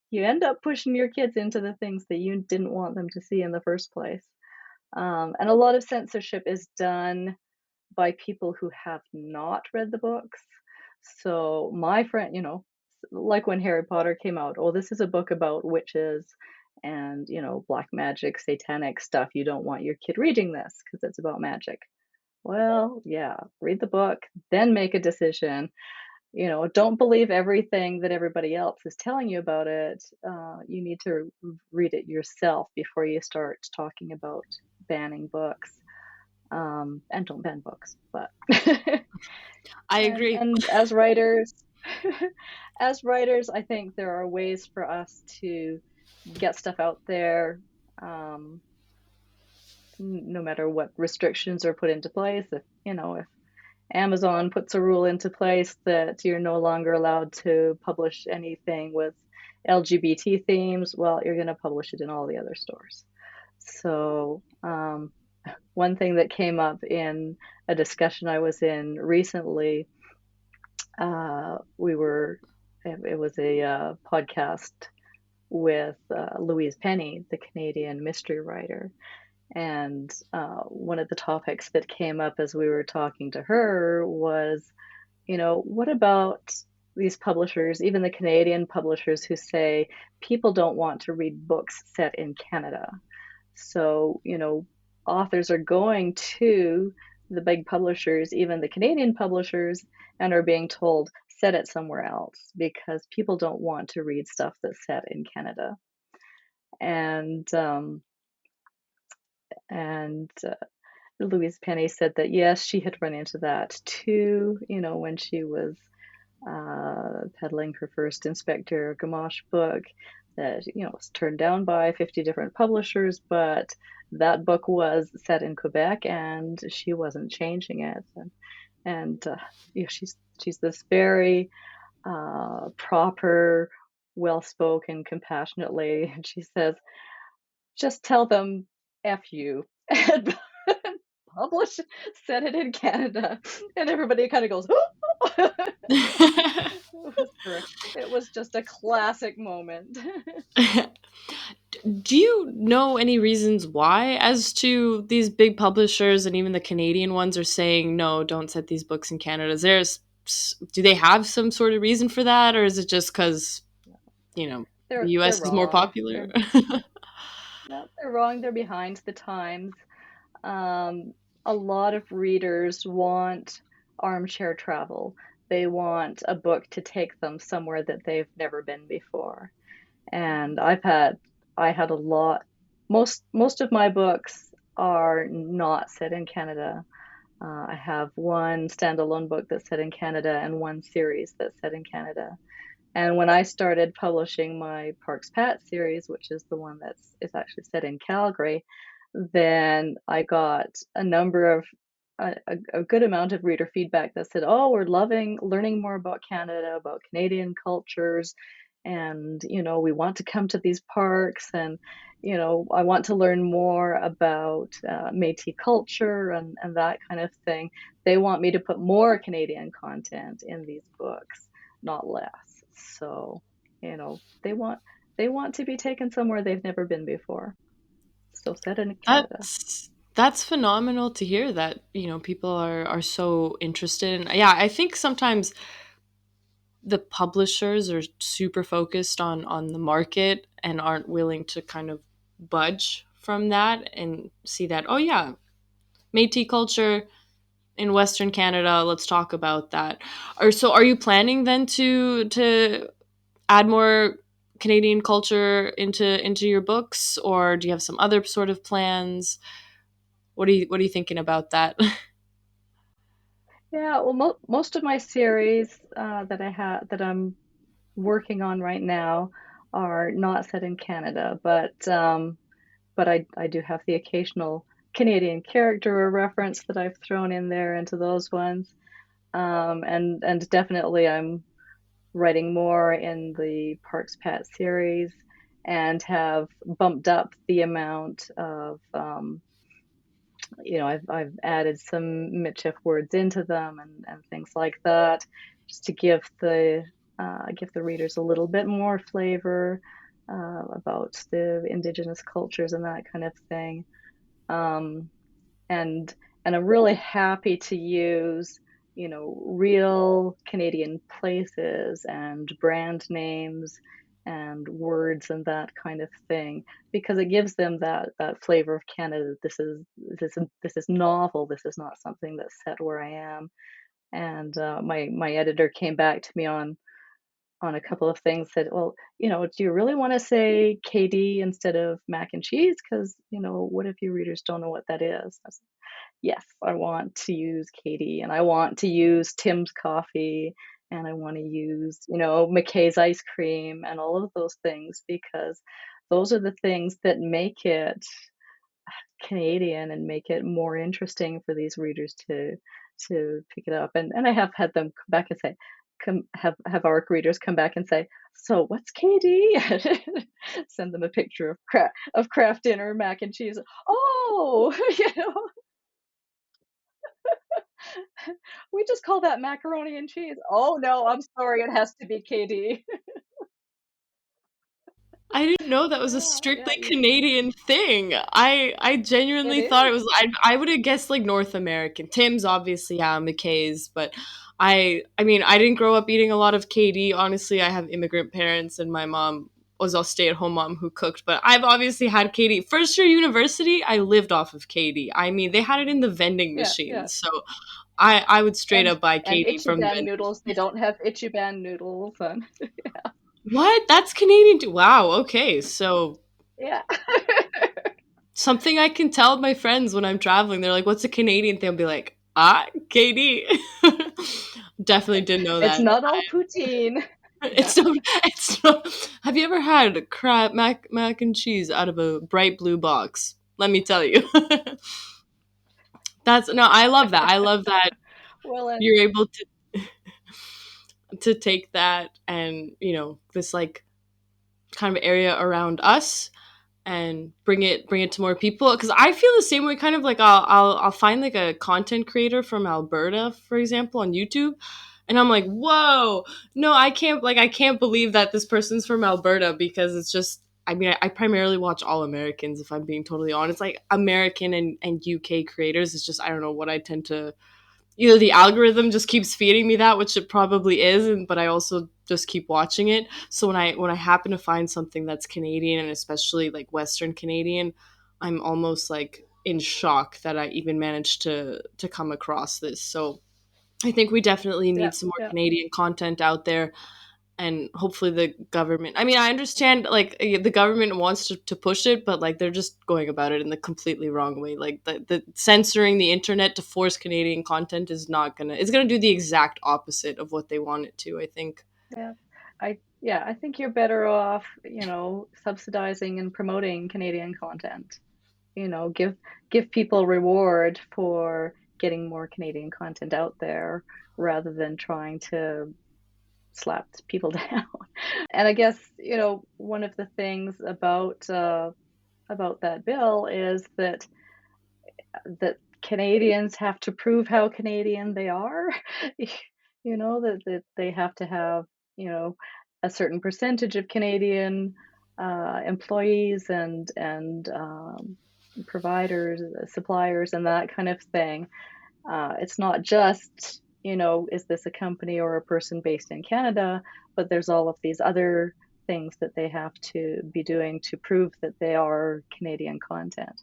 [SPEAKER 2] you end up pushing your kids into the things that you didn't want them to see in the first place. And a lot of censorship is done by people who have not read the books. So my friend, like when Harry Potter came out, oh, this is a book about witches and, black magic, satanic stuff. You don't want your kid reading this because it's about magic. Well, yeah, read the book, then make a decision. Don't believe everything that everybody else is telling you about it. You need to read it yourself before you start talking about banning books. And don't ban books, but
[SPEAKER 1] I
[SPEAKER 2] and
[SPEAKER 1] agree.
[SPEAKER 2] and as writers, as writers, I think there are ways for us to get stuff out there, um, no matter what restrictions are put into place. If Amazon puts a rule into place that you're no longer allowed to publish anything with LGBT themes, well, you're going to publish it in all the other stores. So, one thing that came up in a discussion I was in recently, we were, it was a podcast with Louise Penny, the Canadian mystery writer. And one of the topics that came up as we were talking to her was, what about these publishers, even the Canadian publishers, who say people don't want to read books set in Canada? So, authors are going to the big publishers, even the Canadian publishers, and are being told, set it somewhere else because people don't want to read stuff that's set in Canada. And and Louise Penny said that yes, she had run into that too, when she was peddling her first Inspector Gamache book, that was turned down by 50 different publishers, but that book was set in Quebec and she wasn't changing it. And she's this very proper, well-spoken, compassionate lady, and she says, just tell them F you and publish, set it in Canada. And everybody kind of goes, it was great. It was just a classic moment.
[SPEAKER 1] Do you know any reasons why, as to these big publishers and even the Canadian ones are saying no, don't set these books in Canada? Do they have some sort of reason for that, or is it just because the
[SPEAKER 2] They're
[SPEAKER 1] U.S. is more
[SPEAKER 2] wrong.
[SPEAKER 1] popular?
[SPEAKER 2] They're No, they're wrong. They're behind the times. Um, a lot of readers want armchair travel. They want a book to take them somewhere that they've never been before. And I had a lot. Most of my books are not set in Canada. I have one standalone book that's set in Canada and one series that's set in Canada. And when I started publishing my Parks Pat series, which is the one that's is actually set in Calgary, then I got a good amount of reader feedback that said, "Oh, we're loving learning more about Canada, about Canadian cultures, and we want to come to these parks, and I want to learn more about Métis culture and that kind of thing. They want me to put more Canadian content in these books, not less. So, they want to be taken somewhere they've never been before. So set in Canada."
[SPEAKER 1] That's phenomenal to hear that people are so interested. And yeah, I think sometimes the publishers are super focused on the market and aren't willing to kind of budge from that and see that, oh yeah, Métis culture in Western Canada, let's talk about that. Or so are you planning then to add more Canadian culture into your books, or do you have some other sort of plans? What are you thinking about that?
[SPEAKER 2] Yeah, well, most of my series that I have that I'm working on right now are not set in Canada, but I do have the occasional Canadian character or reference that I've thrown in there into those ones. And definitely I'm writing more in the Parks Pat series and have bumped up the amount of I've added some Mitchif words into them and things like that, just to give the readers a little bit more flavor about the indigenous cultures and that kind of thing. Um, and and I'm really happy to use, real Canadian places and brand names and words and that kind of thing because it gives them that flavor of Canada. This is novel. This is not something that's set where I am. And my editor came back to me on a couple of things. Said, well, do you really want to say KD instead of mac and cheese? Because what if your readers don't know what that is? Yes, I want to use Katie and I want to use Tim's coffee and I want to use, McKay's ice cream and all of those things because those are the things that make it Canadian and make it more interesting for these readers to pick it up. And I have had them come back and say, have our readers come back and say, so what's KD? Send them a picture of Kraft dinner mac and cheese. Oh, we just call that macaroni and cheese. Oh no, I'm sorry, it has to be KD.
[SPEAKER 1] I didn't know that was a
[SPEAKER 2] Yeah,
[SPEAKER 1] strictly
[SPEAKER 2] yeah,
[SPEAKER 1] Canadian thing. I
[SPEAKER 2] it
[SPEAKER 1] genuinely thought it
[SPEAKER 2] is.
[SPEAKER 1] was. I would have guessed like North American. Tim's obviously, yeah, McKay's, but I mean I didn't grow up eating a lot of KD. Honestly, I have immigrant parents, and my mom was a stay at home mom who cooked. But I've obviously had KD. First year university, I lived off of KD. I mean, they had it in the vending
[SPEAKER 2] Yeah, yeah.
[SPEAKER 1] machines, so I would straight
[SPEAKER 2] And
[SPEAKER 1] up buy
[SPEAKER 2] and
[SPEAKER 1] KD from the
[SPEAKER 2] Ichiban
[SPEAKER 1] vending
[SPEAKER 2] noodles, they
[SPEAKER 1] machine.
[SPEAKER 2] don't have Ichiban noodles and
[SPEAKER 1] What? That's Canadian too. Wow. Okay, so
[SPEAKER 2] yeah.
[SPEAKER 1] something I can tell my friends when I'm traveling. They're like, "What's a Canadian thing?" I'll be like, KD." Definitely didn't know
[SPEAKER 2] It's
[SPEAKER 1] that.
[SPEAKER 2] not all poutine. Yeah.
[SPEAKER 1] It's not. Have you ever had crab mac and cheese out of a bright blue box? Let me tell you. That's no. I love that. I love that
[SPEAKER 2] Well, and
[SPEAKER 1] you're able to take that and this like kind of area around us and bring it to more people because I feel the same way kind of like I'll find like a content creator from Alberta for example on YouTube and I'm like whoa no I can't believe that this person's from Alberta because it's just I mean I primarily watch all Americans if I'm being totally honest like American and UK creators is just I don't know what I tend to either the algorithm just keeps feeding me that, which it probably is, but I also just keep watching it. So when I happen to find something that's Canadian and especially like Western Canadian, I'm almost like in shock that I even managed to come across this. So I think we definitely
[SPEAKER 2] yeah,
[SPEAKER 1] need some more
[SPEAKER 2] yeah.
[SPEAKER 1] Canadian content out there and hopefully the government I mean I understand like the government wants to push it but like they're just going about it in the completely wrong way like the censoring the internet to force Canadian content is not gonna it's gonna do the exact opposite of what they want it to I think.
[SPEAKER 2] Yeah. I think you're better off, subsidizing and promoting Canadian content. Give people reward for getting more Canadian content out there rather than trying to slap people down. And I guess, one of the things about that bill is that Canadians have to prove how Canadian they are. That they have to have, you know, a certain percentage of Canadian employees and providers, suppliers, and that kind of thing. It's not just, is this a company or a person based in Canada, but there's all of these other things that they have to be doing to prove that they are Canadian content.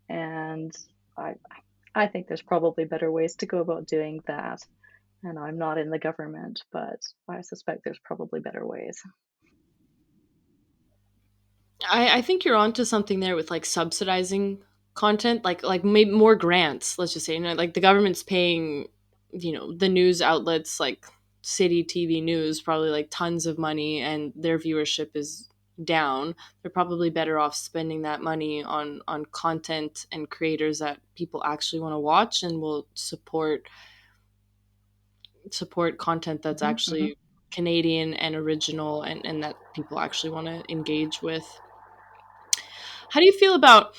[SPEAKER 2] And I I think there's probably better ways to go about doing that. And I'm not in the government, but I suspect there's probably better ways.
[SPEAKER 1] I think you're onto something there with like subsidizing content like maybe more grants let's just say like the government's paying the news outlets like city TV news probably like tons of money and their viewership is down. They're probably better off spending that money on content and creators that people actually want to watch and will support content that's
[SPEAKER 2] Hmm. Hmm.
[SPEAKER 1] actually Canadian and original and that people actually want to engage with. How do you feel about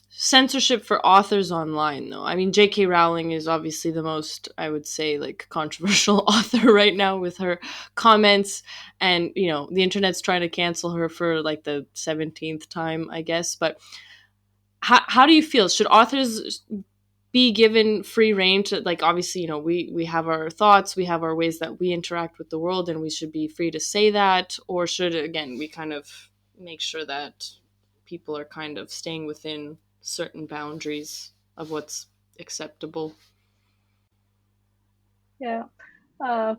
[SPEAKER 1] censorship for authors online, though? I mean, J.K. Rowling is obviously the most, I would say, like controversial author right now with her comments, and the internet's trying to cancel her for like the 17th time, I guess. But how do you feel? Should authors be given free reign to, like, obviously, we have our thoughts, we have our ways that we interact with the world, and we should be free to say that, or should, again, we kind of make sure that people are kind of staying within certain boundaries of what's acceptable?
[SPEAKER 2] Yeah. Uh,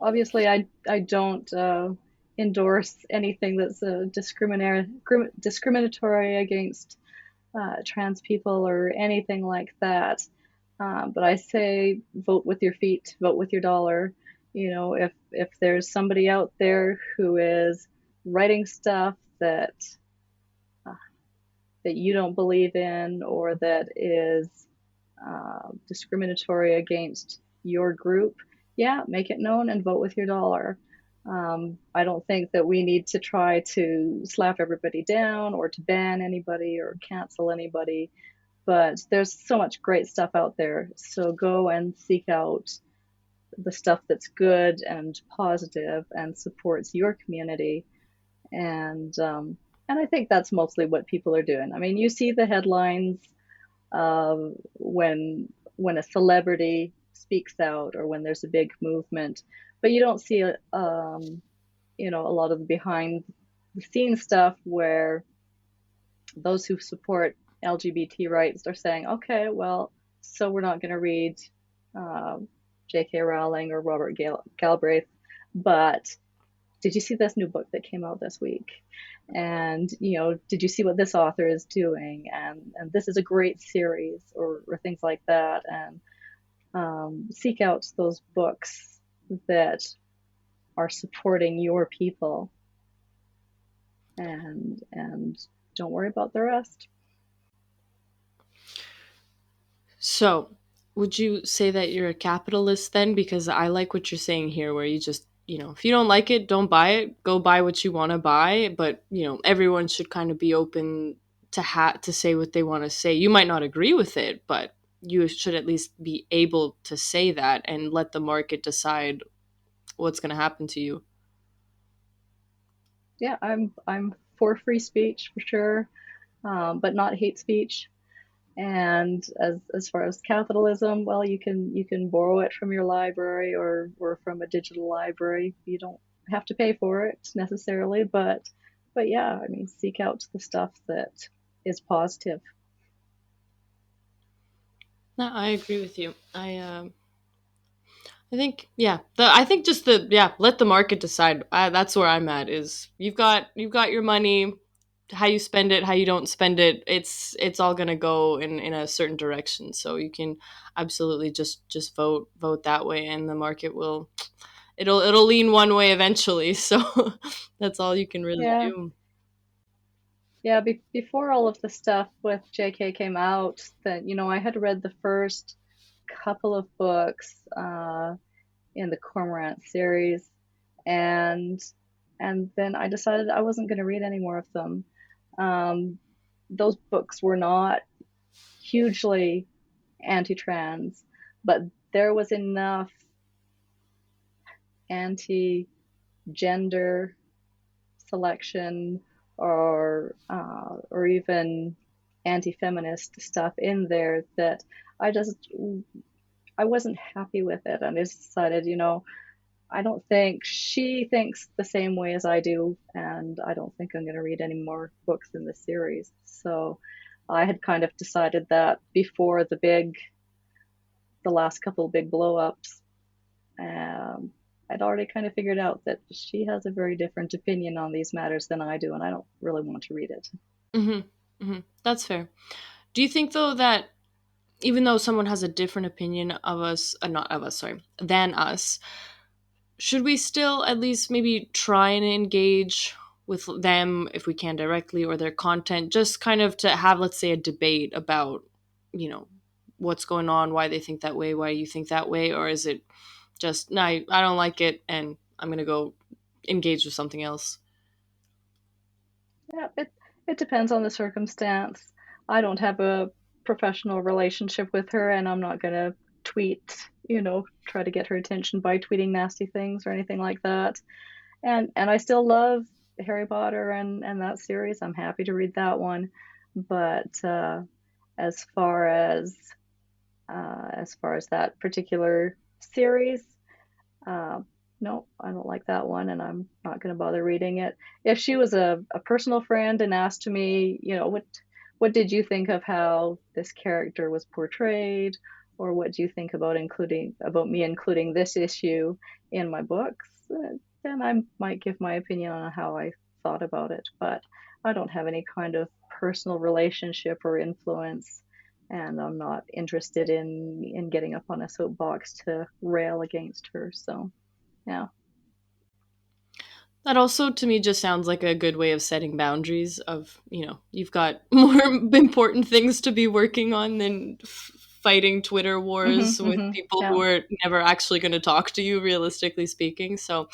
[SPEAKER 2] Obviously, I don't endorse anything that's discriminatory against trans people or anything like that. But I say vote with your feet, vote with your dollar. If there's somebody out there who is writing stuff uh, that you don't believe in or that is discriminatory against your group, yeah, make it known and vote with your dollar. I don't think that we need to try to slap everybody down or to ban anybody or cancel anybody, but there's so much great stuff out there. So go and seek out the stuff that's good and positive and supports your community. And I think that's mostly what people are doing. I mean, you see the headlines when a celebrity speaks out or when there's a big movement, but you don't see a lot of the behind the scenes stuff where those who support LGBT rights are saying, okay, well, so we're not going to read uh, J.K. Rowling or Robert Galbraith, but did you see this new book that came out this week? And did you see what this author is doing? And this is a great series, or things like that. And seek out those books that are supporting your people, and don't worry about the rest.
[SPEAKER 1] So, would you say that you're a capitalist then? Because I like what you're saying here, where you just, if you don't like it, don't buy it. Go buy what you want to buy. But, everyone should kind of be open to say what they want to say. You might not agree with it, but you should at least be able to say that and let the market decide what's going to happen to you.
[SPEAKER 2] Yeah, I'm for free speech for sure, but not hate speech. And as far as capitalism, well, you can borrow it from your library or from a digital library. You don't have to pay for it necessarily, but yeah, I mean, seek out the stuff that is positive.
[SPEAKER 1] No, I agree with you. I think, yeah. I think just let the market decide. That's where I'm at. Is you've got your money, how you spend it, how you don't spend it. It's all gonna go in a certain direction. So you can absolutely just vote that way, and the market will it'll lean one way eventually. So that's all you can really
[SPEAKER 2] Yeah,
[SPEAKER 1] do.
[SPEAKER 2] yeah. Before all of the stuff with JK came out, that I had read the first couple of books in the Cormorant series, and and then I decided I wasn't going to read any more of them. Um, those books were not hugely anti-trans, but there was enough anti-gender selection or even anti-feminist stuff in there that I just I wasn't happy with it, and I just decided, I don't think she thinks the same way as I do, and I don't think I'm going to read any more books in the series. So I had kind of decided that before the last couple of big blow ups. Um, I'd already kind of figured out that she has a very different opinion on these matters than I do, and I don't really want to read it.
[SPEAKER 1] Hmm. Hmm. That's fair. Do you think though that even though someone has a different opinion of us, not of us, sorry, than us, should we still at least maybe try and engage with them if we can directly, or their content, just kind of to have, let's say, a debate about, you know, what's going on, why they think that way, why you think that way? Or is it just, no, I don't like it and I'm going to go engage with something else?
[SPEAKER 2] Yeah, it depends on the circumstance. I don't have a professional relationship with her, and I'm not gonna tweet, try to get her attention by tweeting nasty things or anything like that. And I still love Harry Potter and that series. I'm happy to read that one. But as far as that particular series, uh, no, I don't like that one, and I'm not going to bother reading it. If she was a personal friend and asked me, what did you think of how this character was portrayed, or what do you think about me including this issue in my books, then I might give my opinion on how I thought about it. But I don't have any kind of personal relationship or influence, and I'm not interested in getting up on a soapbox to rail against her. So, yeah.
[SPEAKER 1] That also to me just sounds like a good way of setting boundaries of, you've got more important things to be working on than fighting Twitter wars with people
[SPEAKER 2] Yeah.
[SPEAKER 1] who are never actually going to talk to you, realistically speaking. So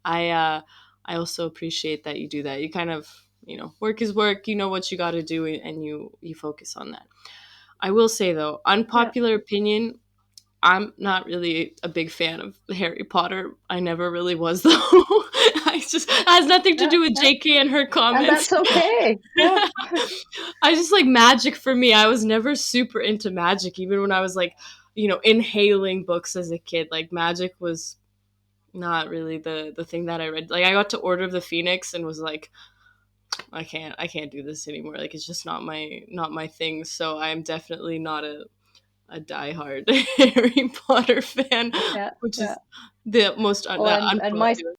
[SPEAKER 1] I uh I also appreciate that you do that. You kind of, work is work, you know what you got to do, and you focus on that. I will say though,
[SPEAKER 2] Yeah.
[SPEAKER 1] unpopular opinion, I'm not really a big fan of Harry Potter. I never really was though. I just it has nothing to
[SPEAKER 2] Yeah.
[SPEAKER 1] do with
[SPEAKER 2] Yeah.
[SPEAKER 1] JK and her
[SPEAKER 2] And
[SPEAKER 1] comments.
[SPEAKER 2] that's okay. Yeah.
[SPEAKER 1] I just like magic for me. I was never super into magic, even when I was like, inhaling books as a kid. Like magic was not really the thing that I read. Like I got to Order of the Phoenix and was like, I can't do this anymore. Like it's just not my thing. So I'm definitely not a diehard Harry Potter fan,
[SPEAKER 2] Yeah.
[SPEAKER 1] which
[SPEAKER 2] Yeah.
[SPEAKER 1] is the most
[SPEAKER 2] Well, and
[SPEAKER 1] unpopular.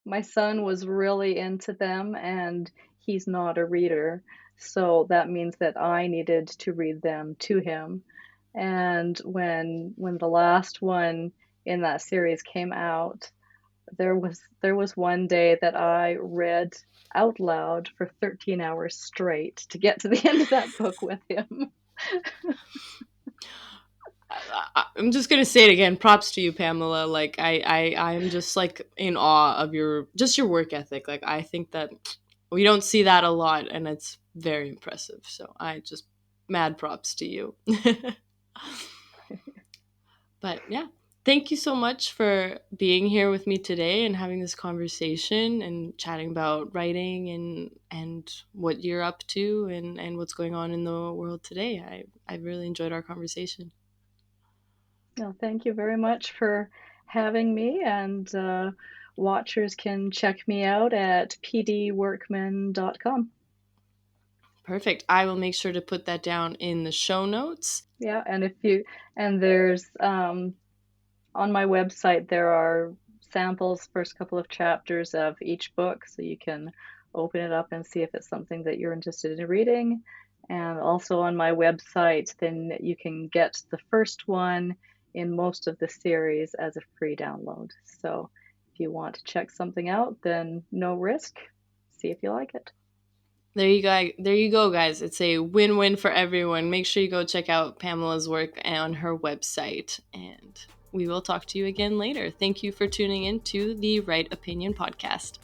[SPEAKER 2] my son was really into them, and he's not a reader, so that means that I needed to read them to him. And when the last one in that series came out, there was one day that I read out loud for 13 hours straight to get to the end of that book with him.
[SPEAKER 1] I'm just gonna say it again. Props to you, Pamela. Like I'm just like in awe of your work ethic. Like I think that we don't see that a lot, and it's very impressive. So I just mad props to you. But yeah, thank you so much for being here with me today and having this conversation and chatting about writing and what you're up to and what's going on in the world today. I really enjoyed our conversation.
[SPEAKER 2] No, thank you very much for having me, and watchers can check me out at pdworkman.com.
[SPEAKER 1] Perfect. I will make sure to put that down in the show notes.
[SPEAKER 2] Yeah, and there's on my website there are samples, first couple of chapters of each book, so you can open it up and see if it's something that you're interested in reading. And also on my website, then you can get the first one in most of the series as a free download. So if you want to check something out, then no risk. See if you like it.
[SPEAKER 1] There you go, guys. It's a win-win for everyone. Make sure you go check out Pamela's work on her website, and we will talk to you again later. Thank you for tuning in to the Right Opinion podcast.